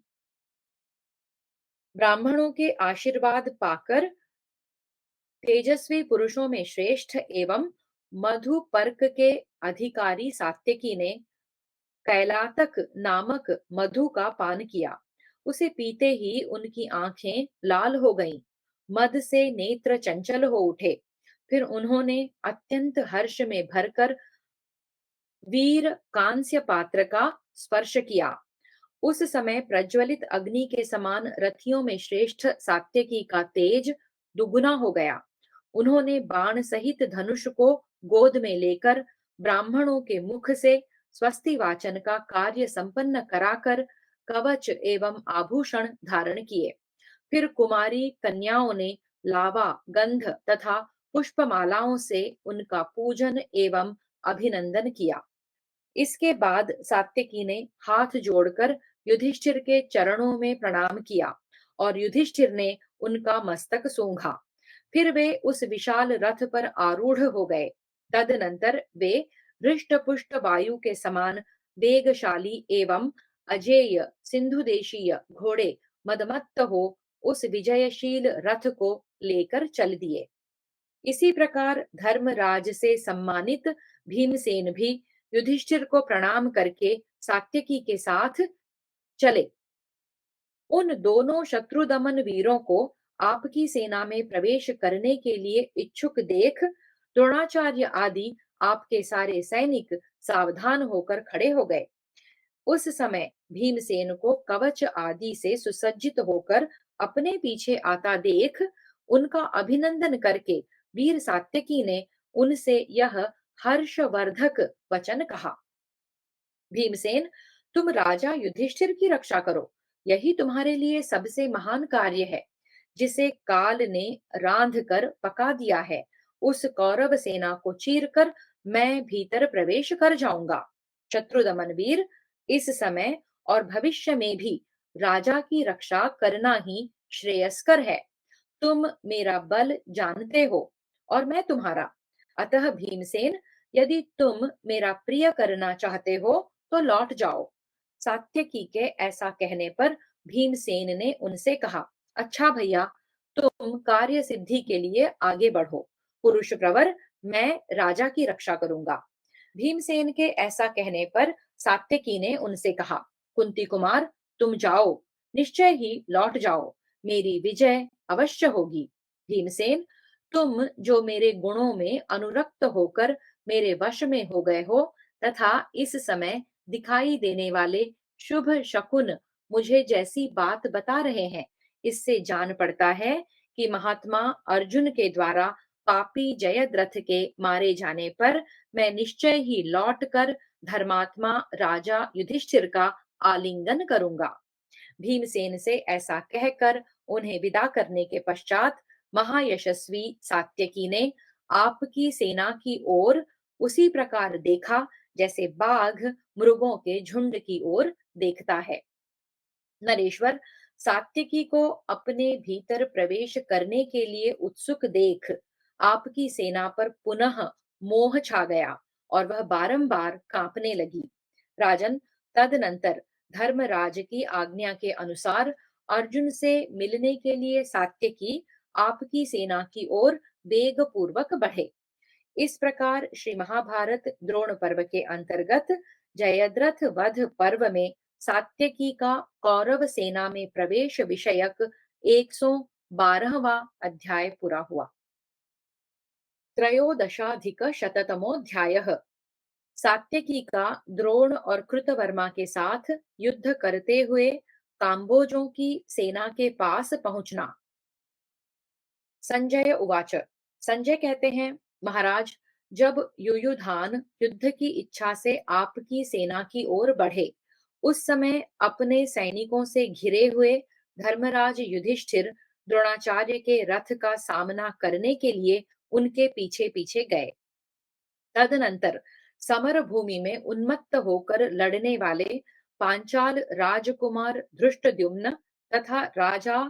ब्राह्मणों के आशीर्वाद पाकर तेजस्वी पुरुषों में श्रेष्ठ एवं मधुपर्क के अधिकारी सात्यकी ने कैलातक नामक मधु का पान किया। उसे पीते ही उनकी आंखें लाल हो गईं, मद से नेत्र चंचल हो उठे। फिर उन्होंने अत्यंत हर्ष में भरकर वीर कांस्य पात्र का स्पर्श किया। उस समय प्रज्वलित अग्नि के समान रथियों में श्रेष्ठ सात्यकी का तेज दुगुना हो गया। उन्होंने बाण सहित धनुष को गोद में लेकर ब्राह्मणों के मुख से स्वस्ति वाचन का कार्य संपन्न कराकर कवच एवं आभूषण धारण किए। फिर कुमारी कन्याओं ने लावा, गंध तथा पुष्पमालाओं से उनका पूजन एवं अभिनंदन किया। इसके बाद सात्यकी ने हाथ जोड़कर युधिष्ठिर के चरणों में प्रणाम किया और युधिष्ठिर ने उनका मस्तक सूंघा। फिर वे उस विशाल रथ पर आरूढ़ हो गए। तदनंतर वे हृष्ट पुष्ट वायु के समान वेगशाली एवं अजेय सिंधु देशीय घोड़े मदमत्त हो उस विजयशील रथ को लेकर चल दिए। इसी प्रकार धर्मराज से सम्मानित भीमसेन भी युधिष्ठिर को प्रणाम करके सात्यकी के साथ चले। उन दोनों शत्रुदमन वीरों को आपकी सेना में प्रवेश करने के लिए इच्छुक देख द्रोणाचार्य आदि आपके सारे सैनिक सावधान होकर खड़े हो गए। उस समय भीमसेन को कवच आदि से सुसज्जित होकर अपने पीछे आता देख उनका अभिनंदन करके वीर सात्यकी ने उनसे यह हर्षवर्धक वचन कहा। भीमसेन, तुम राजा युधिष्ठिर की रक्षा करो, यही तुम्हारे लिए सबसे महान कार्य है। जिसे काल ने रांध कर पका दिया है, उस कौरव सेना को चीरकर मैं भीतर प्रवेश कर जाऊंगा। शत्रुदमन वीर, इस समय और भविष्य में भी राजा की रक्षा करना ही श्रेयस्कर है। तुम मेरा बल जानते हो और मैं तुम्हारा। अतः भीमसेन, यदि तुम मेरा प्रिय करना चाहते हो तो लौट जाओ। सात्यकी के ऐसा कहने पर भीमसेन ने उनसे कहा, अच्छा भैया, तुम कार्य सिद्धि के लिए आगे बढ़ो। पुरुष प्रवर, मैं राजा की रक्षा करूंगा। भीमसेन के ऐसा कहने पर सात्यकी ने उनसे कहा, कुंती कुमार, तुम जाओ, निश्चय ही लौट जाओ, मेरी विजय अवश्य होगी। भीमसेन, तुम जो मेरे गुणों में अनुरक्त होकर मेरे वश में हो गए हो तथा इस समय दिखाई देने वाले शुभ शकुन मुझे जैसी बात बता रहे हैं, इससे जान पड़ता है कि महात्मा अर्जुन के द्वारा पापी जयद्रथ के मारे जाने पर मैं निश्चय ही लौटकर धर्मात्मा राजा युधिष्ठिर का आलिंगन करूंगा। भीमसेन से ऐसा कहकर उन्हें विदा करने के पश्चात महायशस्वी सात्यकी ने आपकी सेना की ओर उसी प्रकार देखा जैसे बाघ मृगों के झुंड की ओर देखता है। नरेश्वर, सात्यकी को अपने भीतर प्रवेश करने के लिए उत्सुक देख आपकी सेना पर पुनः मोह छा गया और वह बारंबार कांपने लगी। राजन, तदनंतर धर्मराज की आज्ञा के अनुसार अर्जुन से मिलने के लिए सात्यकी आपकी सेना की ओर वेग पूर्वक बढ़े। इस प्रकार श्री महाभारत द्रोण पर्व के अंतर्गत जयद्रथ वध पर्व में सात्यकी का कौरव सेना में प्रवेश विषयक 112वां अध्याय पूरा हुआ। त्रयोदशाधिक शततमोऽध्यायः। सात्यकी का द्रोण और कृतवर्मा के साथ युद्ध करते हुए काम्बोजों की सेना के पास पहुंचना। संजय उवाच। संजय कहते हैं, महाराज, जब युयुधान युद्ध की इच्छा से आपकी सेना की ओर बढ़े, उस समय अपने सैनिकों से घिरे हुए धर्मराज युधिष्ठिर द्रोणाचार्य के रथ का सामना करने के लिए उनके पीछे पीछे गए। तदनंतर समर भूमि में उन्मत्त होकर लड़ने वाले पांचाल राजकुमार धृष्टद्युम्न तथा राजा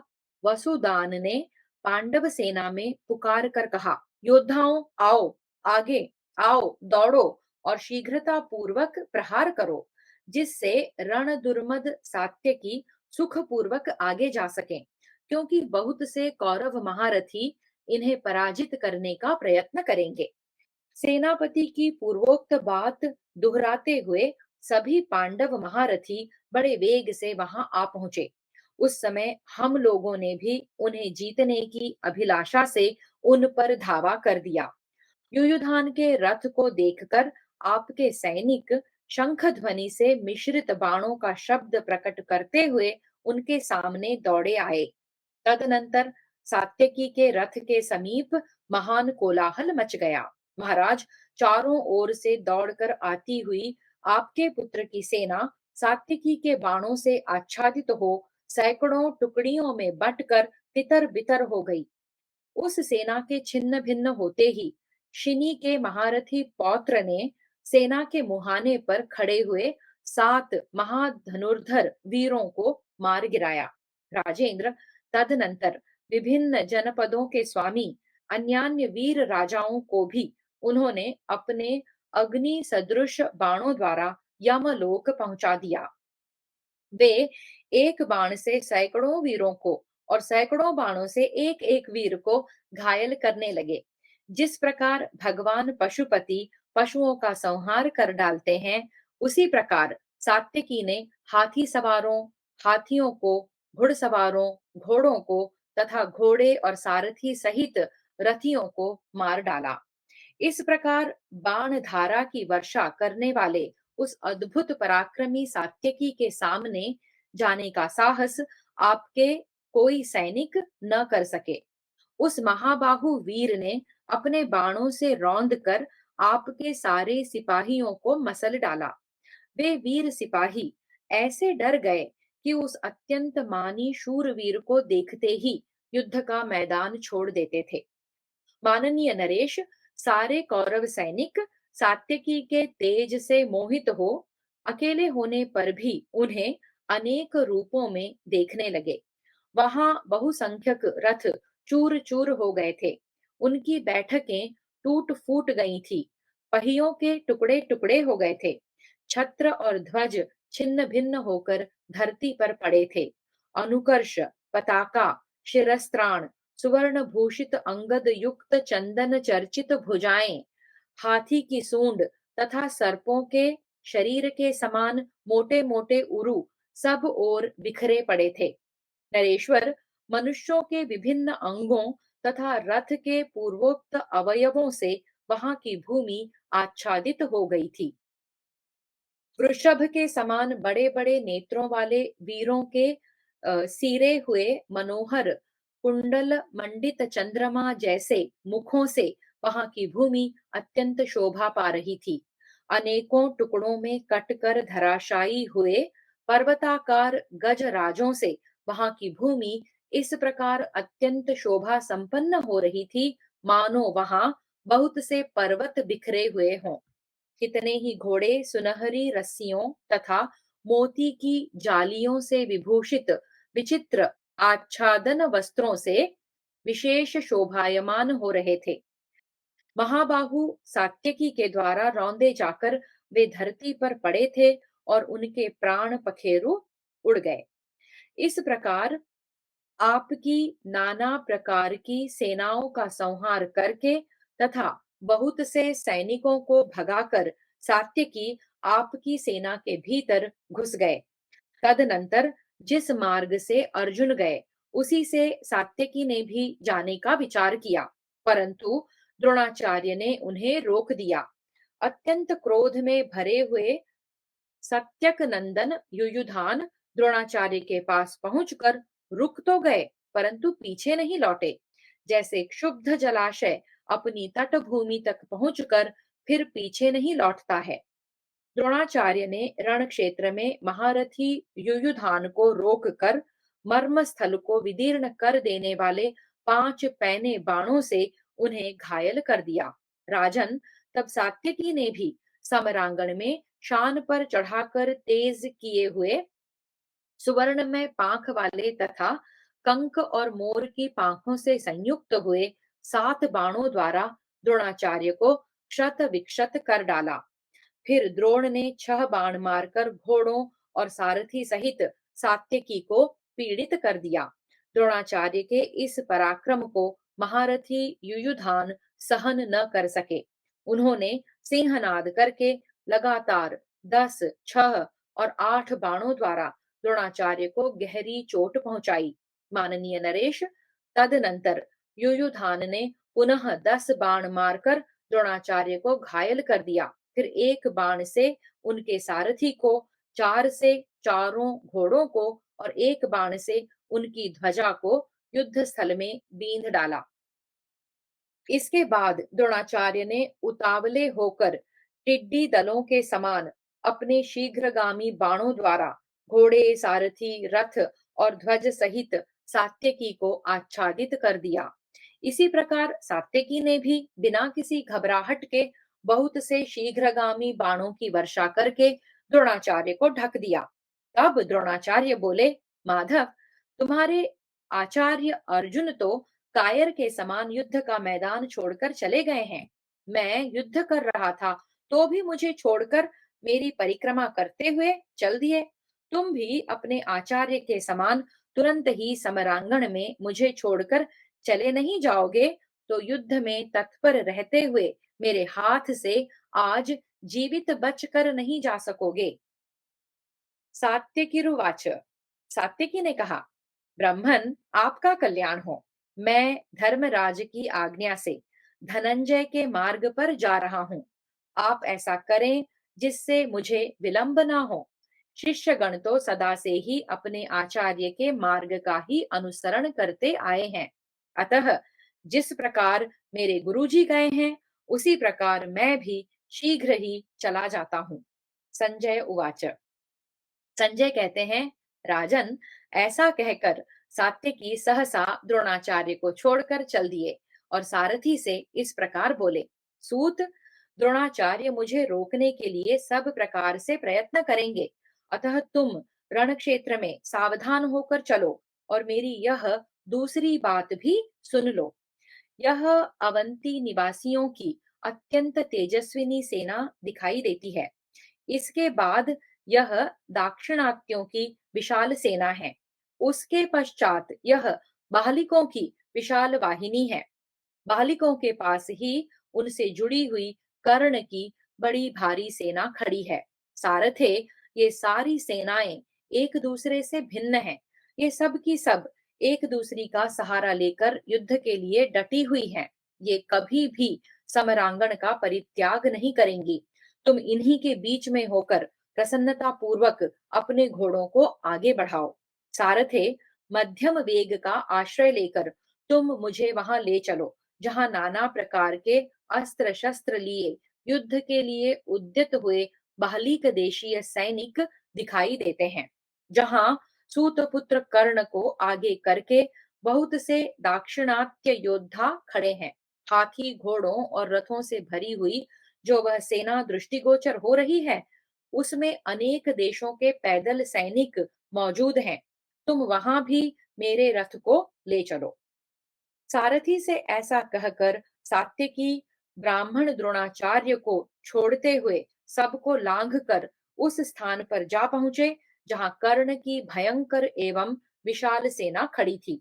वसुदान ने पांडव सेना में पुकार कर कहा, योद्धाओं, आओ, आगे आओ, दौड़ो और शीघ्रता पूर्वक प्रहार करो, जिससे रण दुर्मद सात्यकी सुख पूर्वक आगे जा सके, क्योंकि बहुत से कौरव महारथी इन्हें पराजित करने का प्रयत्न करेंगे। सेनापति की पूर्वोक्त बात दोहराते हुए सभी पांडव महारथी बड़े वेग से वहां आ पहुंचे उस समय हम लोगों ने भी उन्हें जीतने की अभिलाषा से उन पर धावा कर दिया। युयुधान के रथ को देखकर आपके सैनिक शंख ध्वनि से मिश्रित बाणों का शब्द प्रकट करते हुए उनके सामने दौड़े आए। तदनंतर सात्यकी के रथ के समीप महान कोलाहल मच गया। महाराज, चारों ओर से दौड़कर आती हुई आपके पुत्र की सेना सात्यकी के बाणों से आच्छादित हो सैकड़ों टुकड़ियों में बंटकर तितर बितर हो गई। उस सेना के छिन्न भिन्न होते ही शिनी के महारथी पौत्र ने सेना के मुहाने पर खड़े हुए 7 महाधनुर्धर वीरों को मार गिराया। राजेंद्र, तदनंतर विभिन्न जनपदों के स्वामी अन्यान्य वीर राजाओं को भी उन्होंने अपने अग्नि सदृश बाणों द्वारा यमलोक पहुंचा दिया। वे एक बाण से सैकड़ों वीरों को और सैकड़ों बाणों से एक एक वीर को घायल करने लगे। जिस प्रकार भगवान पशुपति पशुओं का संहार कर डालते हैं, उसी प्रकार सात्यकी ने हाथी सवारों, हाथियों को, घुड़सवारों, घोड़ों को तथा घोड़े और सारथी सहित रथियों को मार डाला। इस प्रकार बाण धारा की वर्षा करने वाले उस अद्भुत पराक्रमी सात्यकी के सामने जाने का साहस आपके कोई सैनिक न कर सके। उस महाबाहु वीर ने अपने बाणों से रौंद कर आपके सारे सिपाहियों को मसल डाला। वे वीर सिपाही ऐसे डर गए कि उस अत्यंत मानी शूरवीर को देखते ही युद्ध का मैदान छोड़ देते थे। माननीय नरेश, सारे कौरव सैनिक सात्यकी के तेज से मोहित हो अकेले होने पर भी उन्हें अनेक रूपों में देखने लगे। वहां बहुसंख्यक रथ चूर चूर हो गए थे। उनकी बैठकें टूट फूट गई थी। पहियों के टुकड़े टुकड़े हो गए थे। छत्र और ध्वज छिन्न भिन्न होकर धरती पर पड़े थे। अनुकर्ष, पताका, शिरस्त्राण, सुवर्ण भूषित अंगद युक्त चंदन चर्चित भुजाएं, हाथी की सूंड तथा सर्पों के शरीर के समान मोटे मोटे उरु सब ओर बिखरे पड़े थे। नरेश्वर, मनुष्यों के विभिन्न अंगों तथा रथ के पूर्वोक्त अवयवों से वहां की भूमि आच्छादित हो गई थी। वृषभ के समान बड़े बड़े नेत्रों वाले वीरों के सीरे हुए मनोहर कुंडल मंडित चंद्रमा जैसे मुखों से वहां की भूमि अत्यंत शोभा पा रही थी। अनेकों टुकड़ों में कटकर धराशायी हुए पर्वताकार गजराजों से वहां की भूमि इस प्रकार अत्यंत शोभा संपन्न हो रही थी, मानो वहां बहुत से पर्वत बिखरे हुए हों। कितने ही घोड़े सुनहरी रस्सियों तथा मोती की जालियों से विभूषित विचित्र आच्छादन वस्त्रों से विशेष शोभायमान हो रहे थे। महाबाहु सात्यकी के द्वारा रौंदे जाकर वे धरती पर पड़े थे और उनके प्राण पखेरु उड़ गए। इस प्रकार आपकी नाना प्रकार की सेनाओं का संहार करके तथा बहुत से सैनिकों को भगाकर सात्यकी आपकी सेना के भीतर घुस गए। तदनंतर जिस मार्ग से अर्जुन गए, उसी से सात्यकी ने भी जाने का विचार किया, परंतु द्रोणाचार्य ने उन्हें रोक दिया। अत्यंत क्रोध में भरे हुए सत्यक नंदन युयुधान द्रोणाचार्य के पास पहुंचकर रुक तो गए, परंतु पीछे नहीं लौटे। जैसे क्षुब्ध जलाशय अपनी तटभूमि तक पहुंचकर फिर पीछे नहीं लौटता है, द्रोणाचार्य ने रण क्षेत्र में महारथी युयुधान को रोककर मर्म स्थल को विदीर्ण कर देने वाले 5 पैने बाणों से उन्हें घायल कर दिया। राजन, तब सात्यकी ने भी समरांगण में शान पर चढ़ाकर तेज किए हुए सुवर्णमय पांख वाले तथा कंक और मोर की पांखों से संयुक्त हुए 7 बाणों द्वारा द्रोणाचार्य को क्षत विक्षत कर डाला। फिर द्रोण ने 6 बाण मारकर घोड़ों और सारथी सहित सात्यकी को पीड़ित कर दिया। द्रोणाचार्य के इस पराक्रम को महारथी युयुधान सहन न कर सके। उन्होंने सिंहनाद करके लगातार 10, 6 और 8 बाणों द्वारा द्रोणाचार्य को गहरी चोट पहुंचाई। माननीय नरेश, तदनंतर युयुधान ने पुनः 10 बाण मारकर द्रोणाचार्य को घायल कर दिया। फिर एक बाण से उनके सारथी को, 4 से चारों घोड़ों को और एक बाण से उनकी ध्वजा को युद्ध स्थल में बींध डाला। इसके बाद द्रोणाचार्य ने उतावले होकर टिड्डी दलों के समान अपने शीघ्रगामी बाणों द्वारा घोड़े, सारथी, रथ और ध्वज सहित सात्यकी को आच्छादित कर दिया। इसी प्रकार सात्यकी ने भी बिना किसी घबराहट के बहुत से शीघ्रगामी बाणों की वर्षा करके द्रोणाचार्य को ढक दिया। तब द्रोणाचार्य बोले, माधव, तुम्हारे आचार्य अर्जुन तो कायर के समान युद्ध का मैदान छोड़कर चले गए हैं। मैं युद्ध कर रहा था तो भी मुझे छोड़कर मेरी परिक्रमा करते हुए चल दिए। तुम भी अपने आचार्य के समान तुरंत ही समरांगण में मुझे छोड़कर चले नहीं जाओगे तो युद्ध में तत्पर रहते हुए मेरे हाथ से आज जीवित बचकर नहीं जा सकोगे। सात्यकिरुवाच, सात्यकी ने कहा, ब्राह्मण, आपका कल्याण हो। मैं धर्मराज की आज्ञा से धनंजय के मार्ग पर जा रहा हूँ। आप ऐसा करें जिससे मुझे विलंब ना हो। शिष्यगण तो सदा से ही अपने आचार्य के मार्ग का ही अनुसरण करते आए हैं। अतः जिस प्रकार मेरे गुरुजी गए हैं, उसी प्रकार मैं भी शीघ्र ही चला जाता हूँ। संजय उवाच। संजय कहते हैं, राजन, ऐसा कहकर सात्यकी सहसा द्रोणाचार्य को छोड़कर चल दिए और सारथी से इस प्रकार बोले, सूत, द्रोणाचार्य मुझे रोकने के लिए सब प्रकार से प्रयत्न करेंगे, अतः तुम रण क्षेत्र में सावधान होकर चलो और मेरी यह दूसरी बात भी सुन लो। यह अवंती निवासियों की अत्यंत तेजस्विनी सेना दिखाई देती है। इसके बाद यह दाक्षिणात्यों की विशाल सेना है। उसके पश्चात यह बाहलिकों की विशाल वाहिनी है। बाहलिकों के पास ही उनसे जुड़ी हुई कर्ण की बड़ी भारी सेना खड़ी है। सारथे, ये सारी सेनाएं एक दूसरे से भिन्न हैं। ये सब की सब एक दूसरी का सहारा लेकर युद्ध के लिए डटी हुई हैं। ये कभी भी समरांगण का परित्याग नहीं करेंगी। तुम इन्हीं के बीच में होकर प्रसन्नता पूर्वक अपने घोड़ों को आगे बढ़ाओ। सारथे, मध्यम वेग का आश्रय लेकर तुम मुझे वहां ले चलो जहां नाना प्रकार के अस्त्र शस्त्र लिए युद्ध के लिए उद्यत हुए बाहलिक देशीय सैनिक दिखाई देते हैं। जहां सूतपुत्र कर्ण को आगे करके बहुत से दाक्षिणात्य योद्धा खड़े हैं। हाथी, घोड़ों और रथों से भरी हुई जो वह सेना दृष्टिगोचर हो रही है, उसमें अनेक देशों के पैदल सैनिक मौजूद हैं। तुम वहां भी मेरे रथ को ले चलो। सारथी से ऐसा कहकर सात्यकी ब्राह्मण द्रोणाचार्य को छोड़ते हुए सबको लांघ कर उस स्थान पर जा पहुंचे जहां कर्ण की भयंकर एवं विशाल सेना खड़ी थी।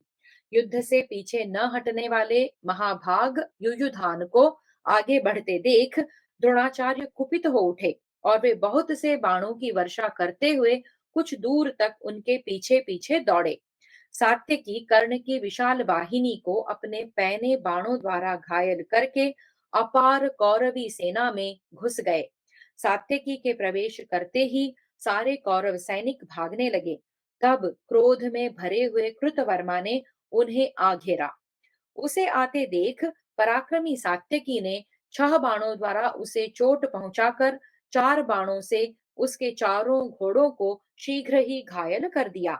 युद्ध से पीछे न हटने वाले महाभाग युयुधान को आगे बढ़ते देख द्रोणाचार्य कुपित हो उठे और वे बहुत से बाणों की वर्षा करते हुए कुछ दूर तक उनके पीछे पीछे दौड़े। सात्यकी कर्ण की विशाल वाहिनी को अपने पैने बाणों द्वारा घायल करके अपार कौरवी सेना में घुस गए। सात्यकी के प्रवेश करते ही सारे कौरव सैनिक भागने लगे। तब क्रोध में भरे हुए कृतवर्मा ने उन्हें आ घेरा। उसे आते देख पराक्रमी सात्यकी ने 6 बाणों द्वारा उसे चोट पहुंचाकर 4 बाणों से उसके चारों घोड़ों को शीघ्र ही घायल कर दिया।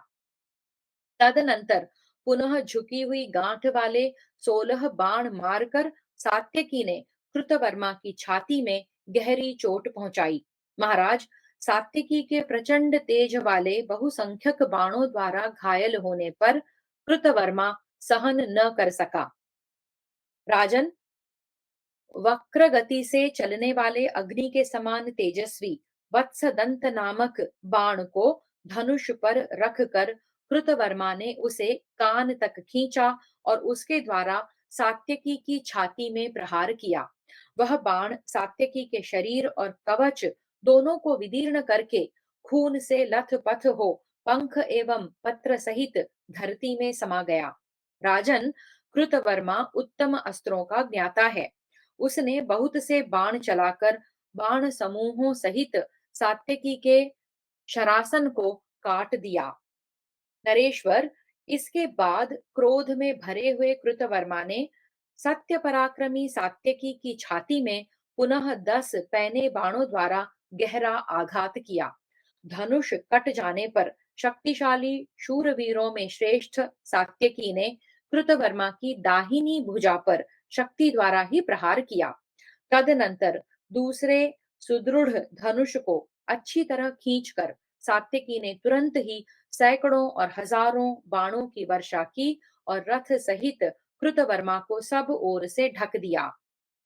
तदनंतर पुनः झुकी हुई गांठ वाले 16 बाण मारकर सात्यकी ने कृतवर्मा की छाती में गहरी चोट पहुंचाई। महाराज, सात्यकी के प्रचंड तेज वाले बहुसंख्यक बाणों द्वारा घायल होने पर कृतवर्मा सहन न कर सका। राजन, वक्र गति से चलने वाले अग्नि के समान तेजस्वी वत्सदंत नामक बाण को धनुष पर रखकर कृतवर्मा ने उसे कान तक खींचा और उसके द्वारा सात्यकी की छाती में प्रहार किया। वह बाण सात्यकी के शरीर और कवच दोनों को विदीर्ण करके खून से लथपथ हो पंख एवं पत्र सहित धरती में समा गया। राजन, कृतवर्मा उत्तम अस्त्रों का ज्ञाता है। उसने बहुत से बाण चलाकर बाण समूहों सहित सात्यकी के शरासन को काट दिया। नरेश्वर, इसके बाद क्रोध में भरे हुए कृतवर्मा ने सत्य पराक्रमी सात्यकी की छाती में पुनः 10 पैने बाणों द्वारा गहरा आघात किया। धनुष कट जाने पर शक्तिशाली शूरवीरों में श्रेष्ठ सात्यकी ने कृतवर्मा की दाहिनी भुजा पर शक्ति द्वारा ही प्रहार किया। तदनंतर दूसरे सुदृढ़ धनुष को अच्छी तरह खींचकर सात्यकी ने तुरंत ही सैकड़ों और हजारों बाणों की वर्षा की और रथ सहित कृतवर्मा को सब ओर से ढक दिया।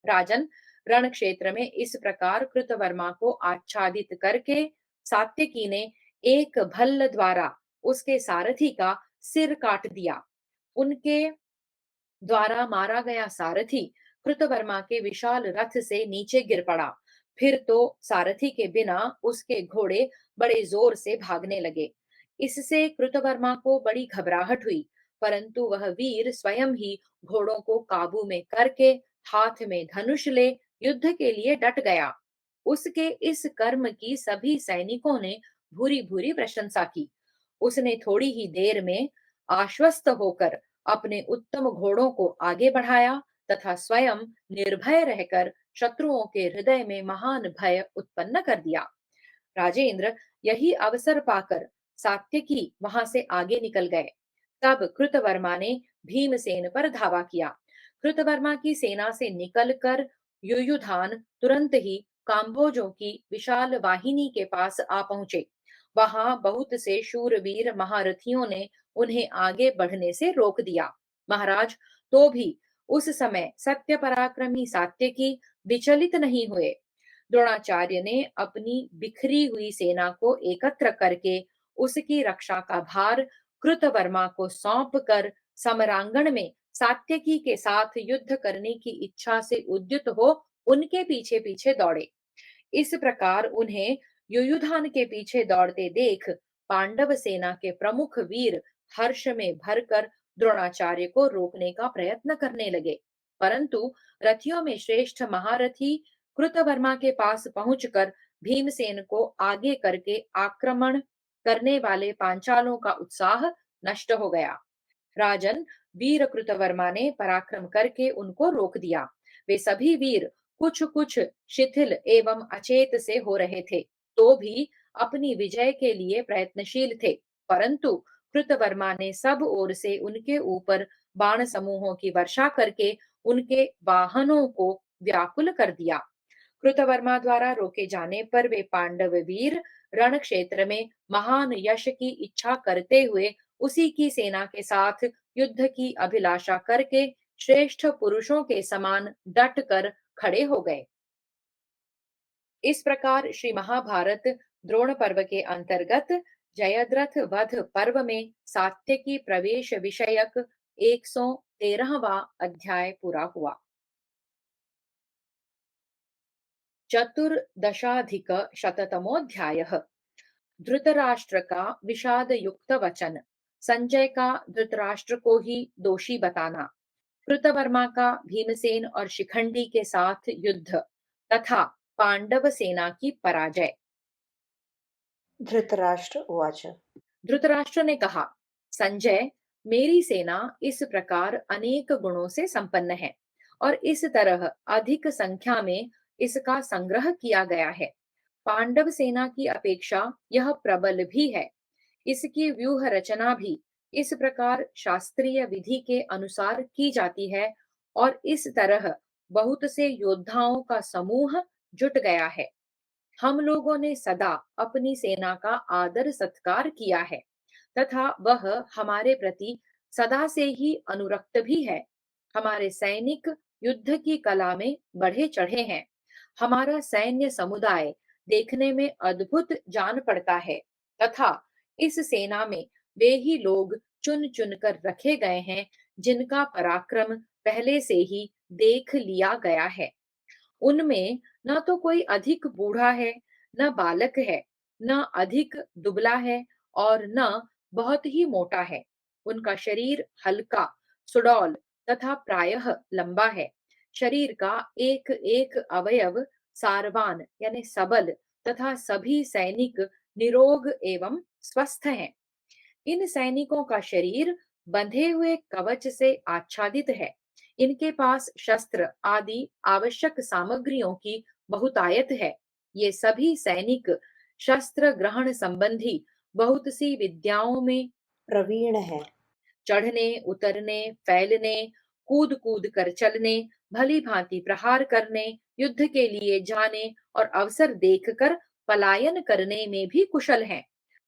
राजन, रण क्षेत्र में इस प्रकार कृतवर्मा को आच्छादित करके सात्यकी ने एक भल्ल द्वारा उसके सारथी का सिर काट दिया। उनके द्वारा मारा गया सारथी कृतवर्मा के विशाल रथ से नीचे गिर पड़ा। फिर तो सारथी के बिना उसके घोड़े बड़े जोर से भागने लगे। इससे कृतवर्मा को बड़ी घबराहट हुई, परंतु वह वीर स्वयं ही घोड़ों को काबू में करके हाथ में धनुष ले युद्ध के लिए डट गया। उसके इस कर्म की सभी सैनिकों ने भूरी भूरी प्रशंसा की। उसने थोड़ी ही देर में आश्वस्त होकर अपने उत्तम घोड़ों को आगे बढ़ाया तथा स्वयं निर्भय रहकर शत्रुओं के हृदय में महान भय उत्पन्न कर दिया। राजेंद्र, यही अवसर पाकर सात्यकी वहां से आगे निकल गए। तब कृतवर्मा ने भीमसेन पर धावा किया। कृतवर्मा की सेना से निकलकर युयुधान तुरंत ही काम्भोजों की विशाल वाहिनी के पास आ पहुंचे। वहां बहुत से शूरवीर महारथियों ने उन्हें आगे बढ़ने से रोक दिया। महाराज, तो भी उस समय सत्य पराक्रमी सात्यकी विचलित नहीं हुए। द्रोणाचार्य ने अपनी बिखरी हुई सेना को एकत्र करके उसकी रक्षा का भार कृतवर्मा को सौंप कर समरांगण में सात्यकी के साथ युद्ध करने की इच्छा से उद्युत हो उनके पीछे पीछे दौड़े। इस प्रकार उन्हें युयुधान के पीछे दौड़ते देख पांडव सेना के प्रमुख वीर हर्ष में भरकर द्रोणाचार्य को रोकने का प्रयत्न करने लगे, परंतु रथियों में श्रेष्ठ महारथी कृतवर्मा के पास पहुंचकर भीमसेन को आगे करके आक्रमण करने वाले पांचालों का उत्साह नष्ट हो गया। राजन, वीर कृतवर्मा ने पराक्रम करके उनको रोक दिया। वे सभी वीर कुछ कुछ शिथिल एवं अचेत से हो रहे थे, तो भी अपनी विजय के लिए प्रयत्नशील थे, परंतु कृतवर्मा ने सब ओर से उनके ऊपर बाण समूहों की वर्षा करके उनके वाहनों को व्याकुल कर दिया। कृतवर्मा द्वारा रोके जाने पर वे पांडव वीर रण क्षेत्र में महान यश की इच्छा करते हुए उसी की सेना के साथ युद्ध की अभिलाषा करके श्रेष्ठ पुरुषों के समान डट कर खड़े हो गए। इस प्रकार श्री महाभारत द्रोण पर्व के अंतर्गत जयद्रथ वध पर्व में सात्यकी प्रवेश विषयक 113वां अध्याय पूरा हुआ। चतुर्दशाधिक शततमोऽध्यायः। धृतराष्ट्र का विषाद युक्त वचन। संजय का धृतराष्ट्र को ही दोषी बताना। कृतवर्मा का भीमसेन और शिखंडी के साथ युद्ध तथा पांडव सेना की पराजय। धृतराष्ट्र उवाच। धृतराष्ट्र ने कहा, संजय, मेरी सेना इस प्रकार अनेक गुणों से संपन्न है और इस तरह अधिक संख्या में इसका संग्रह किया गया है। पांडव सेना की अपेक्षा यह प्रबल भी है। इसकी व्यूह रचना भी इस प्रकार शास्त्रीय विधि के अनुसार की जाती है और इस तरह बहुत से योद्धाओं का समूह जुट गया है। हम लोगों ने सदा अपनी सेना का आदर सत्कार किया है तथा वह हमारे प्रति सदा से ही अनुरक्त भी है। हमारे सैनिक युद्ध की कला में बढ़े चढ़े हैं। हमारा सैन्य समुदाय देखने में अद्भुत जान पड़ता है तथा इस सेना में वे ही लोग चुन चुन कर रखे गए हैं जिनका पराक्रम पहले से ही देख लिया गया है। उनमें न तो कोई अधिक बूढ़ा है, न बालक है, न अधिक दुबला है और न बहुत ही मोटा है। उनका शरीर हल्का, सुडौल तथा प्रायः लंबा है। शरीर का एक एक अवयव सारवान यानी सबल तथा सभी सैनिक निरोग एवं स्वस्थ हैं। इन सैनिकों का शरीर बंधे हुए कवच से आच्छादित है। इनके पास शस्त्र आदि आवश्यक सामग्रियों की बहुतायत है। ये सभी सैनिक शस्त्र ग्रहण संबंधी बहुत सी विद्याओं में प्रवीण है। चढ़ने, उतरने, फैलने, कूद कूद कर चलने, भली भांति प्रहार करने, युद्ध के लिए जाने और अवसर देखकर पलायन करने में भी कुशल हैं।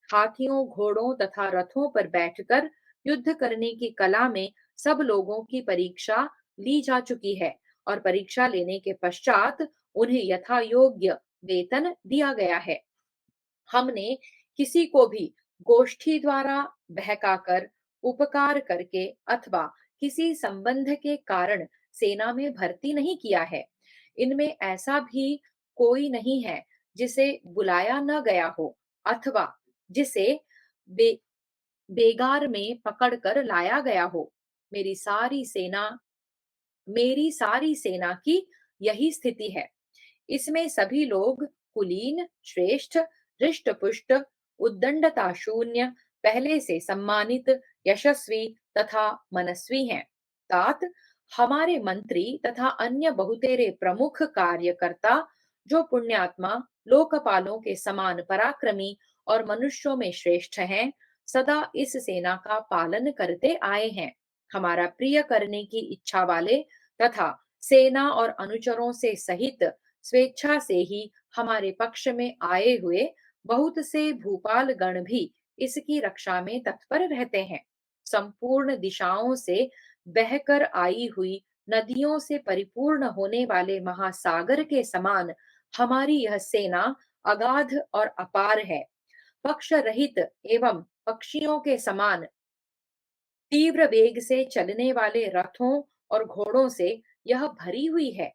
हाथियों, घोड़ों तथा रथों पर बैठकर युद्ध करने की कला में सब लोगों की परीक्षा ली जा चुकी है और परीक्षा लेने के पश्चात उन्हें यथा योग्य वेतन दिया गया है। हमने किसी को भी गोष्ठी द्वारा बहकाकर, उपकार करके अथवा किसी संबंध के कारण सेना में भर्ती नहीं किया है। इनमें ऐसा भी कोई नहीं है जिसे बुलाया न गया हो अथवा जिसे बे, बेगार में पकड़कर लाया गया हो। मेरी सारी सेना मेरी सारी सेना की यही स्थिति है। इसमें सभी लोग कुलीन, श्रेष्ठ, हृष्ट पुष्ट, उद्दंडता शून्य, पहले से सम्मानित, यशस्वी तथा मनस्वी हैं। तात हमारे मंत्री तथा अन्य बहुतेरे प्रमुख कार्यकर्ता जो पुण्यात्मा, लोकपालों के समान पराक्रमी और मनुष्यों में श्रेष्ठ हैं, सदा इस सेना का पालन करते आए हैं। हमारा प्रिय करने की इच्छा वाले तथा सेना और अनुचरों से सहित स्वेच्छा से ही हमारे पक्ष में आए हुए बहुत से भूपाल गण भी इसकी रक्षा में तत्पर रहते हैं। संपूर्ण दिशाओं से बहकर आई हुई नदियों से परिपूर्ण होने वाले महासागर के समान हमारी यह सेना अगाध और अपार है। पक्ष रहित एवं पक्षियों के समान तीव्र वेग से चलने वाले रथों और घोड़ों से यह भरी हुई है।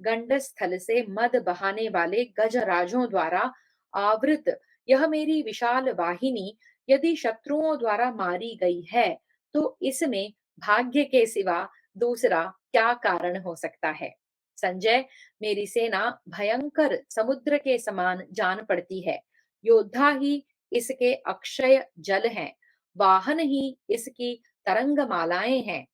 गंडस्थल से मद बहाने वाले गजराजों द्वारा आवृत यह मेरी विशाल वाहिनी यदि शत्रुओं द्वारा मारी गई है, तो इसमें भाग्य के सिवा दूसरा क्या कारण हो सकता है। संजय, मेरी सेना भयंकर समुद्र के समान जान पड़ती है। योद्धा ही इसके अक्षय जल हैं, वाहन ही इसकी तरंग मालाएं हैं।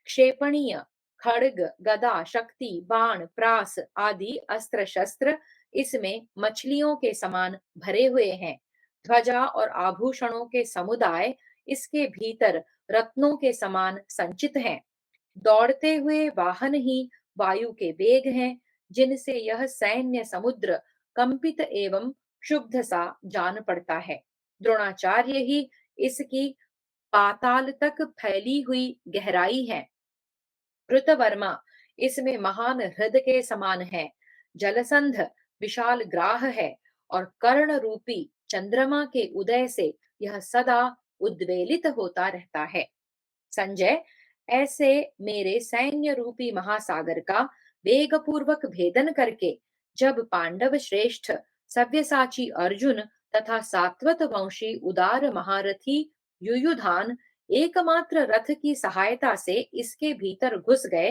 क्षेपणीय खड्ग, गदा, शक्ति, बाण, प्रास आदि अस्त्र शस्त्र इसमें मछलियों के समान भरे हुए हैं। ध्वजा और आभूषणों के समुदाय इसके भीतर रत्नों के समान संचित हैं। दौड़ते हुए वाहन ही वायु के वेग हैं, जिनसे यह सैन्य समुद्र कंपित एवं क्षुब्ध सा जान पड़ता है। द्रोणाचार्य ही इसकी पाताल तक फैली हुई गहराई है। कृतवर्मा इसमें महान हृद के समान है। जलसंध विशाल ग्राह है और कर्ण रूपी चंद्रमा के उदय से यह सदा उद्वेलित होता रहता है। संजय, ऐसे मेरे सैन्य रूपी महासागर का वेग पूर्वक भेदन करके जब पांडव श्रेष्ठ सव्यसाची अर्जुन तथा सात्वत वंशी उदार महारथी युयुधान एकमात्र रथ की सहायता से इसके भीतर घुस गए,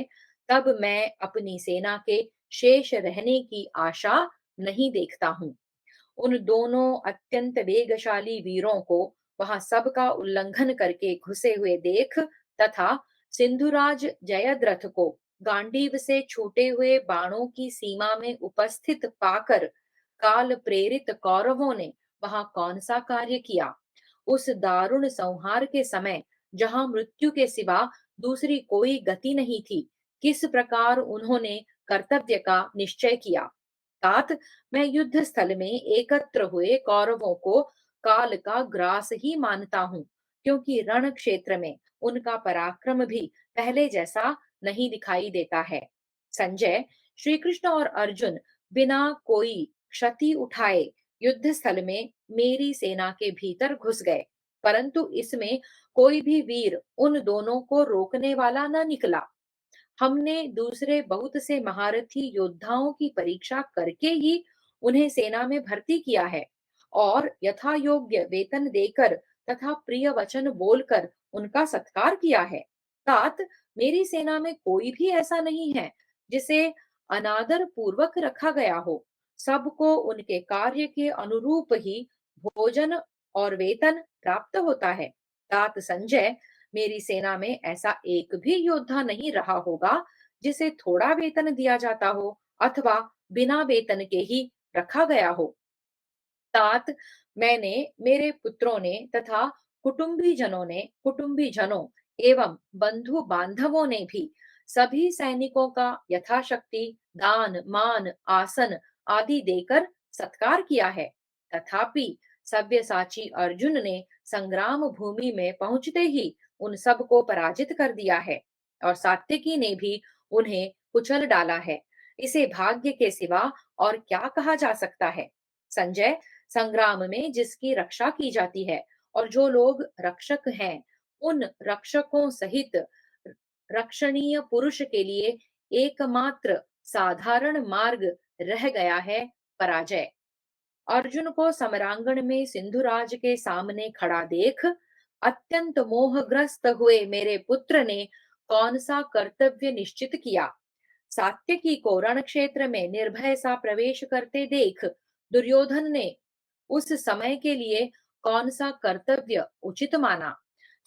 तब मैं अपनी सेना के शेष रहने की आशा नहीं देखता हूँ। उन दोनों अत्यंत वेगशाली वीरों को वहां सबका उल्लंघन करके घुसे हुए देख तथा सिंधुराज जयद्रथ को गांडीव से छूटे हुए बाणों की सीमा में उपस्थित पाकर काल प्रेरित कौरवों ने वहां कौन सा कार्य किया। उस दारुण संहार के समय जहां मृत्यु के सिवा दूसरी कोई गति नहीं थी, किस प्रकार उन्होंने कर्तव्य का निश्चय किया। तात मैं युद्ध स्थल में एकत्र हुए कौरवों को काल का ग्रास ही मानता हूँ, क्योंकि रण क्षेत्र में उनका पराक्रम भी पहले जैसा नहीं दिखाई देता है। संजय, श्री कृष्ण और अर्जुन बिना कोई क्षति उठाए युद्ध स्थल में मेरी सेना के भीतर घुस गए, परंतु इसमें कोई भी वीर उन दोनों को रोकने वाला न निकला। हमने दूसरे बहुत से महारथी योद्धाओं की परीक्षा करके ही उन्हें सेना में भर्ती किया है और यथा योग्य वेतन देकर तथा प्रिय वचन बोलकर उनका सत्कार किया है। तात, मेरी सेना में कोई भी ऐसा नहीं है जिसे अनादर पूर्वक रखा गया हो। सबको उनके कार्य के अनुरूप ही भोजन और वेतन प्राप्त होता है। तात संजय, मेरी सेना में ऐसा एक भी योद्धा नहीं रहा होगा जिसे थोड़ा वेतन दिया जाता हो अथवा बिना वेतन के ही रखा गया हो। तात, मैंने, मेरे पुत्रों ने तथा कुटुंबी जनों एवं बंधु बांधवों ने भी सभी सैनिकों का यथाशक्ति दान मान आसन आदि देकर सत्कार किया है। तथापि सव्यसाची अर्जुन ने संग्राम भूमि में पहुंचते ही उन सबको पराजित कर दिया है और सात्यकी ने भी उन्हें कुचल डाला है। इसे भाग्य के सिवा और क्या कहा जा सकता है। संजय, संग्राम में जिसकी रक्षा की जाती है और जो लोग रक्षक हैं, उन रक्षकों सहित रक्षणीय पुरुष के लिए एकमात्र साधारण मार्ग रह गया है पराजय। अर्जुन को समरांगण में सिंधुराज के सामने खड़ा देख अत्यंत मोहग्रस्त हुए मेरे पुत्र ने कौन सा कर्तव्य निश्चित किया। सात्यकी को रण क्षेत्र में निर्भय सा प्रवेश करते देख दुर्योधन ने उस समय के लिए कौन सा कर्तव्य उचित माना।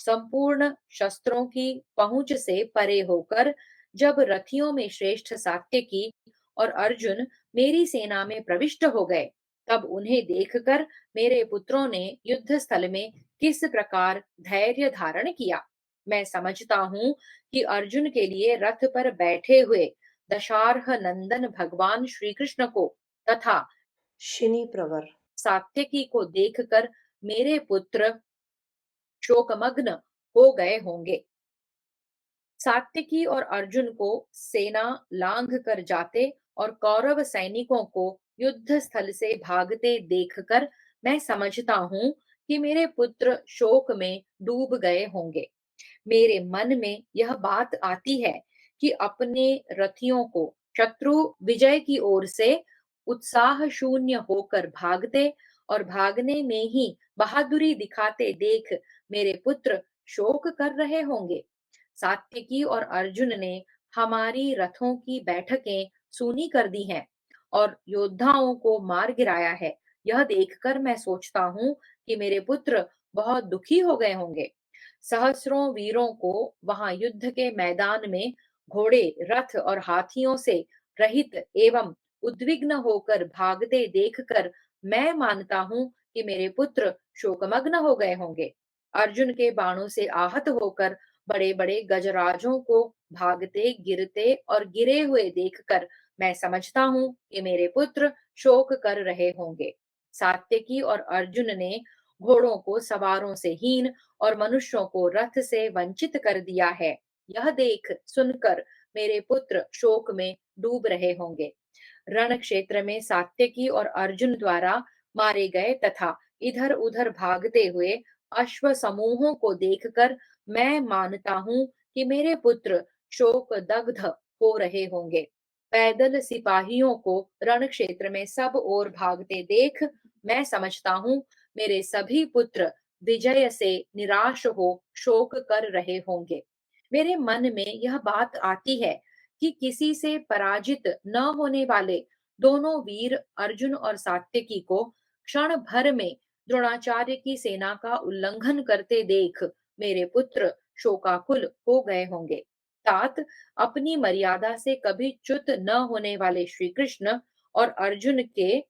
संपूर्ण शस्त्रों की पहुंच से परे होकर जब रथियों में श्रेष्ठ सात्यकी और अर्जुन मेरी सेना में प्रविष्ट हो गए, तब उन्हें देखकर मेरे पुत्रों ने युद्ध स्थल में किस प्रकार धैर्य धारण किया। मैं समझता हूँ कि अर्जुन के लिए रथ पर बैठे हुए दशार्ह नंदन भगवान श्री कृष्ण को तथा शनि प्रवर सात्यकी को देखकर मेरे पुत्र शोकमग्न हो गए होंगे। सात्यकी और अर्जुन को सेना लांघ कर जाते और कौरव सैनिकों को युद्ध स्थल से भागते देखकर मैं समझता हूँ कि मेरे पुत्र शोक में डूब गए होंगे। मेरे मन में यह बात आती है कि अपने रथियों को शत्रु विजय की ओर से उत्साह शून्य होकर भागते और भागने में ही बहादुरी दिखाते देख मेरे पुत्र शोक कर रहे होंगे। सात्यकी और अर्जुन ने हमारी रथों की बैठकें सूनी कर दी हैं और योद्धाओं को मार गिराया है। यह देखकर मैं सोचता हूँ कि मेरे पुत्र बहुत दुखी हो गए होंगे। सहस्रों वीरों को वहां युद्ध के मैदान में घोड़े रथ और हाथियों से रहित एवं उद्विग्न होकर भागते देखकर मैं मानता हूँ कि मेरे पुत्र शोकमग्न हो गए होंगे। अर्जुन के बाणों से आहत होकर बड़े बड़े गजराजों को भागते गिरते और गिरे हुए देखकर मैं समझता हूँ कि मेरे पुत्र शोक कर रहे होंगे। सात्यकी और अर्जुन ने घोड़ों को सवारों से हीन और मनुष्यों को रथ से वंचित कर दिया है। यह देख सुनकर मेरे पुत्र शोक में डूब रहे होंगे। रण क्षेत्र में सात्यकी और अर्जुन द्वारा मारे गए तथा इधर उधर भागते हुए अश्व समूहों को देखकर मैं मानता हूँ कि मेरे पुत्र शोक दग्ध हो रहे होंगे। पैदल सिपाहियों को रण क्षेत्र में सब ओर भागते देख मैं समझता हूँ मेरे सभी पुत्र विजय से निराश हो शोक कर रहे होंगे। मेरे मन में यह बात आती है कि किसी से पराजित न होने वाले दोनों वीर अर्जुन और सात्यकी को क्षण भर में द्रोणाचार्य की सेना का उल्लंघन करते देख मेरे पुत्र शोकाकुल हो गए होंगे। तात, अपनी मर्यादा से कभी च्युत न होने वाले श्री कृष्ण और अर्जुन के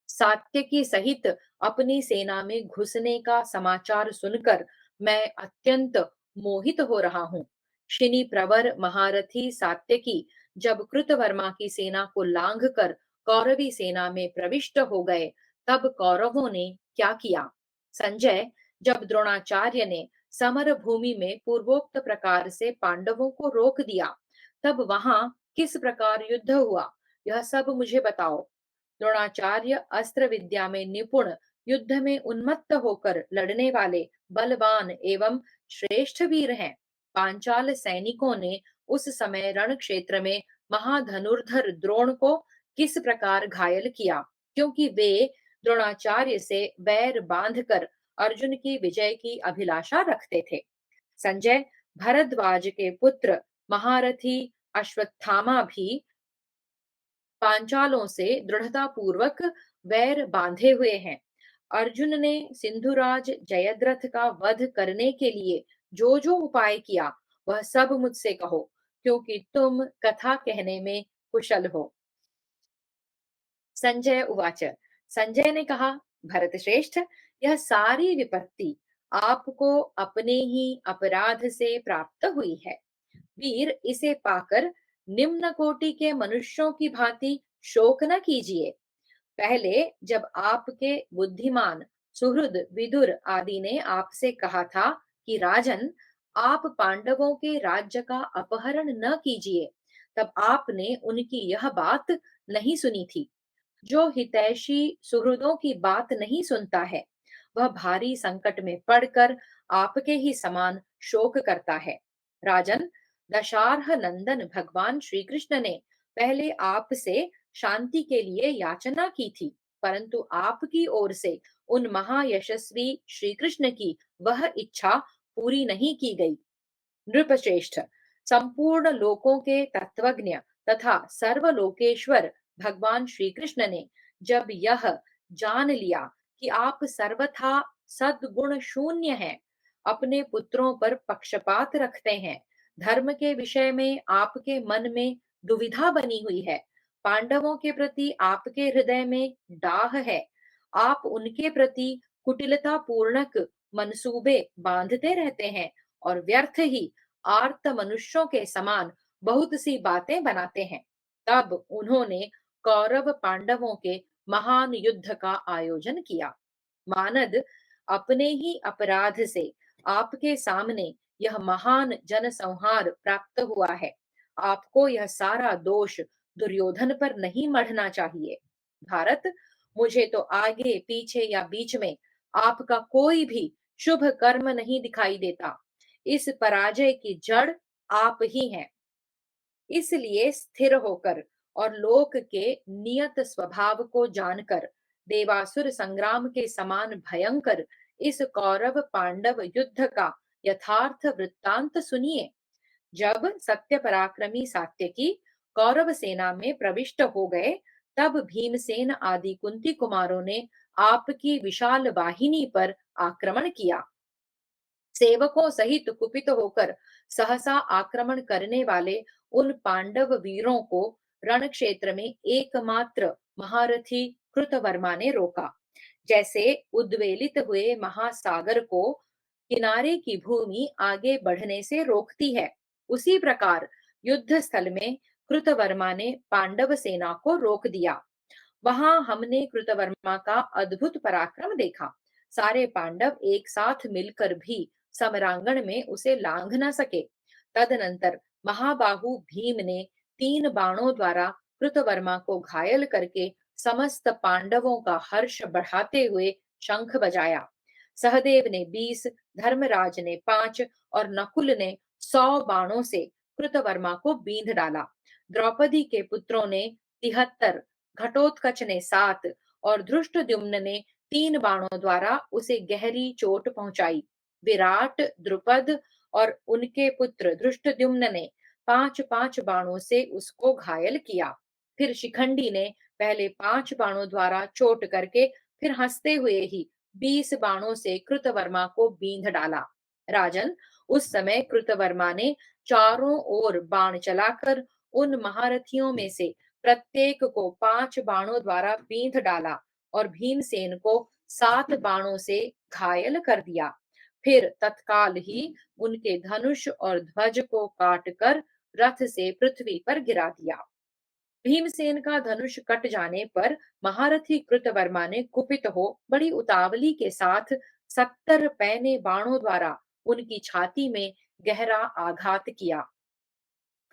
सात्यकी सहित अपनी सेना में घुसने का समाचार सुनकर मैं अत्यंत मोहित हो रहा हूँ। शिनी प्रवर महारथी सात्यकी जब कृतवर्मा की सेना को लांघ कर कौरवी सेना में प्रविष्ट हो गए, तब कौरवों ने क्या किया। संजय, जब द्रोणाचार्य ने समर भूमि में पूर्वोक्त प्रकार से पांडवों को रोक दिया, तब वहां किस प्रकार युद्ध हुआ, यह सब मुझे बताओ। द्रोणाचार्य अस्त्र विद्या में निपुण, युद्ध में उन्मत्त होकर लड़ने वाले बलवान एवं श्रेष्ठ वीर हैं। पांचाल सैनिकों ने उस समय रण क्षेत्र में महाधनुर्धर द्रोण को किस प्रकार घायल किया, क्योंकि वे द्रोणाचार्य से बैर बांधकर अर्जुन की विजय की अभिलाषा रखते थे। संजय भरद्वाज के पुत्र महारथी अश्वत्थामा भी पांचालों से दृढ़ता पूर्वक वैर बांधे हुए हैं। अर्जुन ने सिंधुराज जयद्रथ का वध करने के लिए जो जो उपाय किया वह सब मुझसे कहो, क्योंकि तुम कथा कहने में कुशल हो। संजय उवाच। संजय ने कहा, भरत श्रेष्ठ, यह सारी विपत्ति आपको अपने ही अपराध से प्राप्त हुई है। वीर, इसे पाकर निम्न कोटि के मनुष्यों की भांति शोक न कीजिए। पहले जब आपके बुद्धिमान सुहृद विदुर आदि ने आपसे कहा था कि राजन, आप पांडवों के राज्य का अपहरण न कीजिए, तब आपने उनकी यह बात नहीं सुनी थी। जो हितैषी सुहृदों की बात नहीं सुनता है, वह भारी संकट में पड़कर आपके ही समान शोक करता है। राजन, दशार्ह नंदन भगवान श्री कृष्ण ने पहले आपसे शांति के लिए याचना की थी, परंतु आपकी ओर से उन महायशस्वी श्री कृष्ण की वह इच्छा पूरी नहीं की गई। नृपश्रेष्ठ, संपूर्ण लोकों के तत्वज्ञ तथा सर्वलोकेश्वर भगवान श्री कृष्ण ने जब यह जान लिया कि आप सर्वथा सद्गुण शून्य हैं, अपने पुत्रों पर पक्षपात रखते हैं, धर्म के विषय में आपके मन में दुविधा बनी हुई है, पांडवों के प्रति आपके हृदय में डाह है, आप उनके प्रति कुटिलता पूर्णक मनसूबे बांधते रहते हैं और व्यर्थ ही आर्त मनुष्यों के समान बहुत सी बातें बनाते हैं। तब उन्होंने कौरव पांडवों के महान युद्ध का आयोजन किया। मानद, अपने ही अपराध से आपके सामने यह महान जनसंहार प्राप्त हुआ है। आपको यह सारा दोष दुर्योधन पर नहीं मढ़ना चाहिए। भारत, मुझे तो आगे पीछे या बीच में आपका कोई भी शुभ कर्म नहीं दिखाई देता। इस पराजय की जड़ आप ही हैं। इसलिए स्थिर होकर और लोक के नियत स्वभाव को जानकर देवासुर संग्राम के समान भयंकर इस कौरव पांडव युद्ध का यथार्थ वृत्तांत सुनिए। जब सत्य पराक्रमी सात्यकी कौरव सेना में प्रविष्ट हो गए, तब भीमसेन आदि कुंती कुमारों ने आपकी विशाल वाहिनी पर आक्रमण किया। सेवकों सहित कुपित होकर सहसा आक्रमण करने वाले उन पांडव वीरों को रण क्षेत्र में एकमात्र महारथी कृतवर्मा ने रोका। जैसे उद्वेलित हुए महासागर को किनारे की भूमि आगे बढ़ने से रोकती है, उसी प्रकार युद्ध स्थल में कृतवर्मा ने पांडव सेना को रोक दिया। वहां हमने कृतवर्मा का अद्भुत पराक्रम देखा। सारे पांडव एक साथ मिलकर भी समरांगण में उसे लांघ न सके। तदनंतर महाबाहु भीम ने 3 बाणों द्वारा कृतवर्मा को घायल करके समस्त पांडवों का हर्ष बढ़ाते हुए शंख बजाया। सहदेव ने 20, धर्मराज ने 5 और नकुल ने 100 बाणों से कृतवर्मा को बींध डाला। द्रौपदी के पुत्रों ने 73, घटोत्कच ने 7 और धृष्टद्युम्न ने 3 बाणों द्वारा उसे गहरी चोट पहुंचाई। विराट, द्रुपद और उनके पुत्र धृष्टद्युम्न ने 5-5 बाणों से उसको घायल किया। फिर शिखंडी ने पहले 5 बाणों द्वारा चोट करके फिर हंसते हुए ही 20 बाणों से कृतवर्मा को बींध डाला। राजन, उस समय कृतवर्मा ने चारों ओर बाण चलाकर उन महारथियों में से प्रत्येक को 5 बाणों द्वारा बींध डाला और भीमसेन को 7 बाणों से घायल कर दिया। फिर तत्काल ही उनके धनुष और ध्वज को काटकर रथ से पृथ्वी पर गिरा दिया। भीमसेन का धनुष कट जाने पर महारथी कृतवर्मा ने कुपित हो बड़ी उतावली के साथ 70 पैने बाणों द्वारा उनकी छाती में गहरा आघात किया।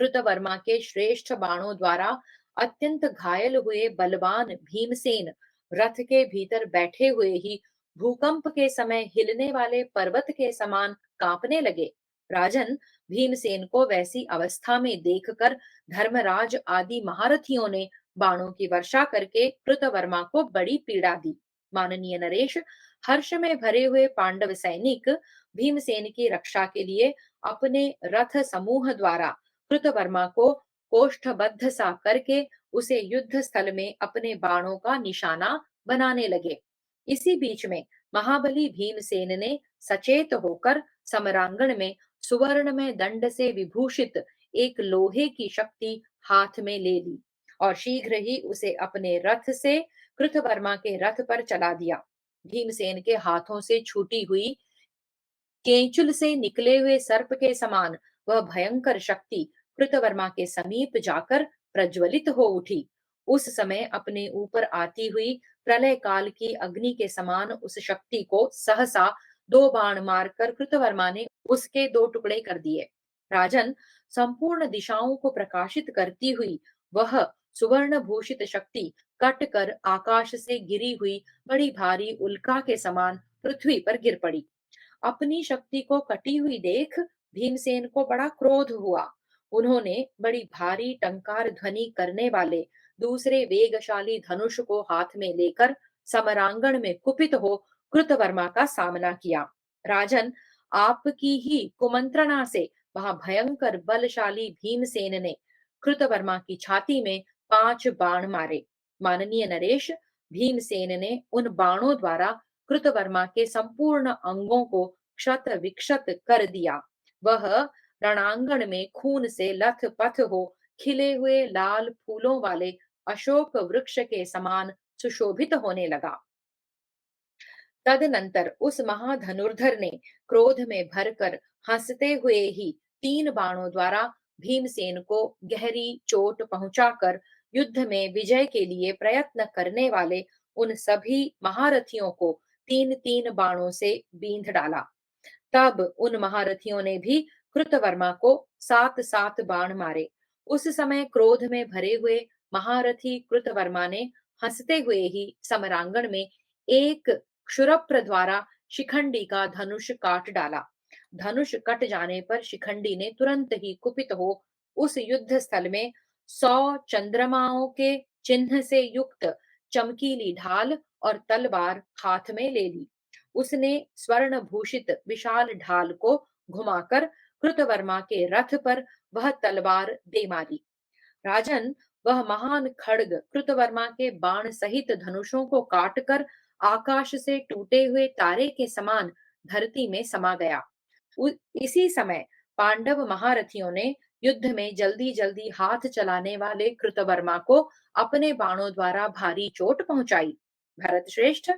कृतवर्मा के श्रेष्ठ बाणों द्वारा अत्यंत घायल हुए बलवान भीमसेन रथ के भीतर बैठे हुए ही भूकंप के समय हिलने वाले पर्वत के समान कांपने लगे। राजन, भीमसेन को वैसी अवस्था में देखकर धर्मराज आदि महारथियों ने बाणों की वर्षा करके कृतवर्मा को बड़ी पीड़ा दी। माननीय नरेश, हर्ष में भरे हुए पांडव सैनिक भीमसेन की रक्षा के लिए अपने रथ समूह द्वारा कृतवर्मा को कोष्ठबद्ध सा करके उसे युद्ध स्थल में अपने बाणों का निशाना बनाने लगे। इसी बीच में महाबली भीमसेन ने सचेत होकर समरांगण में सुवर्ण में दंड से विभूषित एक लोहे की शक्ति हाथ में ले ली और शीघ्र ही उसे अपने रथ से कृतवर्मा के रथ पर चला दिया। भीमसेन के हाथों से छूटी हुई केंचुल से निकले हुए सर्प के समान वह भयंकर शक्ति कृतवर्मा के समीप जाकर प्रज्वलित हो उठी। उस समय अपने ऊपर आती हुई प्रलय काल की अग्नि के समान उस शक्ति को सहसा दो बाण मारकर कृतवर्मा ने उसके दो टुकड़े कर दिए। राजन, संपूर्ण दिशाओं को प्रकाशित करती हुई वह सुवर्ण भूषित शक्ति कट कर आकाश से गिरी हुई बड़ी भारी उल्का के समान पृथ्वी पर गिर पड़ी। अपनी शक्ति को कटी हुई देख भीमसेन को बड़ा क्रोध हुआ। उन्होंने बड़ी भारी टंकार ध्वनि करने वाले दूसरे वेगशाली धनुष को हाथ में लेकर समरांगण में कुपित हो कृतवर्मा का सामना किया। राजन, आपकी ही कुमंत्रणा से वहां भयंकर बलशाली भीमसेन ने कृतवर्मा की छाती में 5 बाण मारे। माननीय नरेश, भीमसेन ने उन बाणों द्वारा कृतवर्मा के संपूर्ण अंगों को क्षत विक्षत कर दिया। वह रणांगण में खून से लथपथ हो खिले हुए लाल फूलों वाले अशोक वृक्ष के समान सुशोभित होने लगा। तदनंतर उस महाधनुर्धर ने क्रोध में भरकर हंसते हुए ही 3 बाणों द्वारा भीमसेन को गहरी चोट पहुंचाकर युद्ध में विजय के लिए प्रयत्न करने वाले उन सभी महारथियों को 3-3 बाणों से बींध डाला। तब उन महारथियों ने भी कृतवर्मा को 7-7 बाण मारे। उस समय क्रोध में भरे हुए महारथी कृतवर्मा ने हंसते हुए ही समरांगण में एक क्षुरप्र द्वारा शिखंडी का धनुष काट डाला। धनुष कट जाने पर शिखंडी ने तुरंत ही कुपित हो उस युद्ध स्थल में 100 चंद्रमाओं के चिन्ह से युक्त चमकीली ढाल और तलवार हाथ में ले ली। उसने स्वर्ण भूषित विशाल ढाल को घुमाकर कृतवर्मा के रथ पर वह तलवार दे मारी। राजन, वह महान खड्ग कृतवर्मा के बाण सहित धनुषों को काटकर आकाश से टूटे हुए तारे के समान धरती में समा गया। इसी समय पांडव महारथियों ने युद्ध में जल्दी जल्दी हाथ चलाने वाले कृतवर्मा को अपने बाणों द्वारा भारी चोट पहुंचाई। भरत श्रेष्ठ,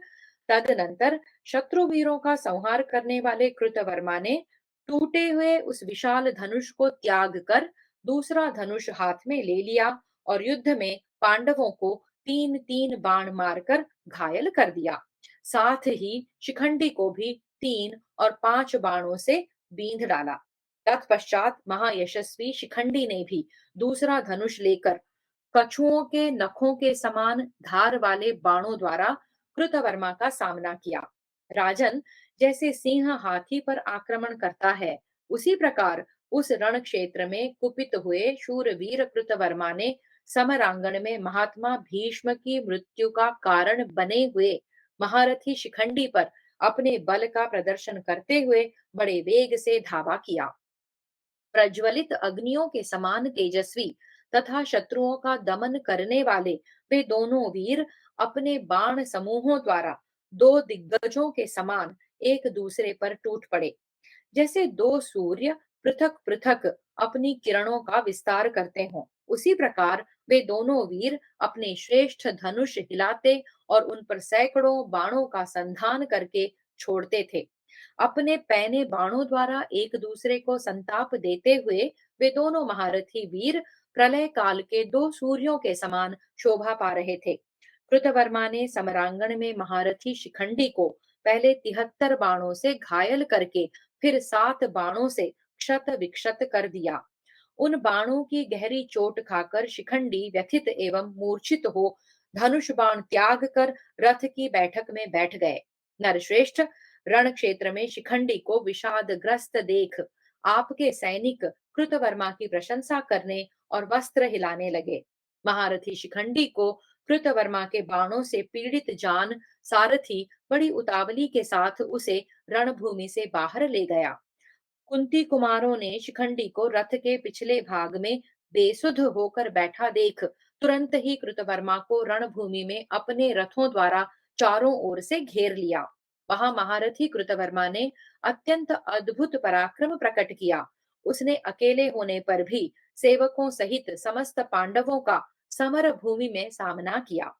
तदनंतर शत्रु वीरों का संहार करने वाले कृतवर्मा ने टूटे हुए उस विशाल धनुष को त्याग कर दूसरा धनुष हाथ में ले लिया और युद्ध में पांडवों को 3-3 बाण मारकर घायल कर दिया। साथ ही शिखंडी को भी 3 और 5 बाणों से बींध डाला। तत्पश्चात महायशस्वी शिखंडी ने भी दूसरा धनुष लेकर कछुओं के नखों के समान धार वाले बाणों द्वारा कृतवर्मा का सामना किया। राजन, जैसे सिंह हाथी पर आक्रमण करता है, उसी प्रकार उस रण क्षेत्र में कुपित हुए शूरवीर कृतवर्मा ने समरांगण में महात्मा भीष्म की मृत्यु का कारण बने हुए महारथी शिखंडी पर अपने बल का प्रदर्शन करते हुए बड़े वेग से धावा किया। प्रज्वलित अग्नियों के समान तेजस्वी तथा शत्रुओं का दमन करने वाले वे दोनों वीर अपने बाण समूहों द्वारा दो दिग्गजों के समान एक दूसरे पर टूट पड़े। जैसे दो सूर्य पृथक पृथक अपनी किरणों का विस्तार करते हों, उसी प्रकार वे दोनों वीर अपने श्रेष्ठ धनुष हिलाते और उन पर सैकड़ों बाणों का संधान करके छोड़ते थे। अपने पैने बाणों द्वारा एक दूसरे को संताप देते हुए वे दोनों महारथी वीर प्रलय काल के दो सूर्यों के समान शोभा पा रहे थे। कृतवर्मा ने समरांगण में महारथी शिखंडी को पहले 73 बाणों से घायल करके फिर 7 बाणों से क्षत विक्षत कर दिया। उन बाणों की गहरी चोट खाकर शिखंडी व्यथित एवं मूर्छित हो धनुष बाण त्याग कर रथ की बैठक में बैठ गए। नरश्रेष्ठ, रण क्षेत्र में शिखंडी को विषाद ग्रस्त देख आपके सैनिक कृतवर्मा की प्रशंसा करने और वस्त्र हिलाने लगे। महारथी शिखंडी को कृतवर्मा के बाणों से पीड़ित जान सारथी बड़ी उतावली के साथ उसे रणभूमि से बाहर ले गया। कुंती कुमारों ने शिखंडी को रथ के पिछले भाग में बेसुध होकर बैठा देख तुरंत ही कृतवर्मा को रणभूमि में अपने रथों द्वारा चारों ओर से घेर लिया। वहां महारथी कृतवर्मा ने अत्यंत अद्भुत पराक्रम प्रकट किया। उसने अकेले होने पर भी सेवकों सहित समस्त पांडवों का समर भूमि में सामना किया।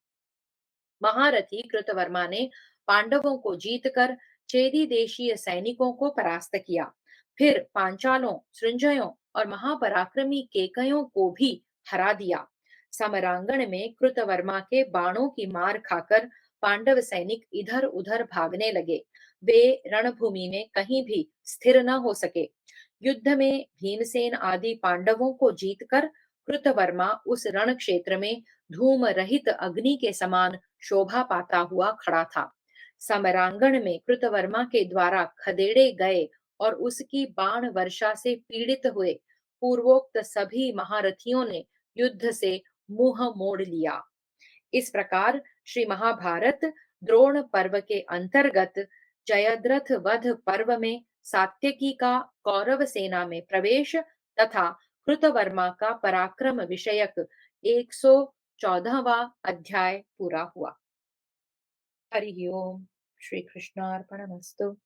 महारथी कृतवर्मा ने पांडवों को जीतकर चेदी देशीय सैनिकों को परास्त किया। फिर पांचालों, सृंजयों और महापराक्रमी केकयों को भी हरा दिया। समरांगण में कृतवर्मा के बाणों की मार खाकर पांडव सैनिक इधर उधर भागने लगे। वे रणभूमि में कहीं भी स्थिर न हो सके। युद्ध में भीमसेन आदि पांडवों को जीतकर कृतवर्मा उस रण क्षेत्र में धूम रहित अग्नि के समान शोभा पाता हुआ खड़ा था। समरांगण में कृतवर्मा के द्वारा खदेड़े गए और उसकी बाण वर्षा से पीड़ित हुए पूर्वोक्त सभी महारथियों ने युद्ध से मुंह मोड़ लिया। इस प्रकार श्री महाभारत द्रोण पर्व के अंतर्गत जयद्रथ वध पर्व में सात्यकी का कौरव सेना में प्रवेश तथा कृतवर्मा का पराक्रम विषयक 114वां अध्याय पूरा हुआ। हरि ओम। श्री कृष्णार्पणमस्तु।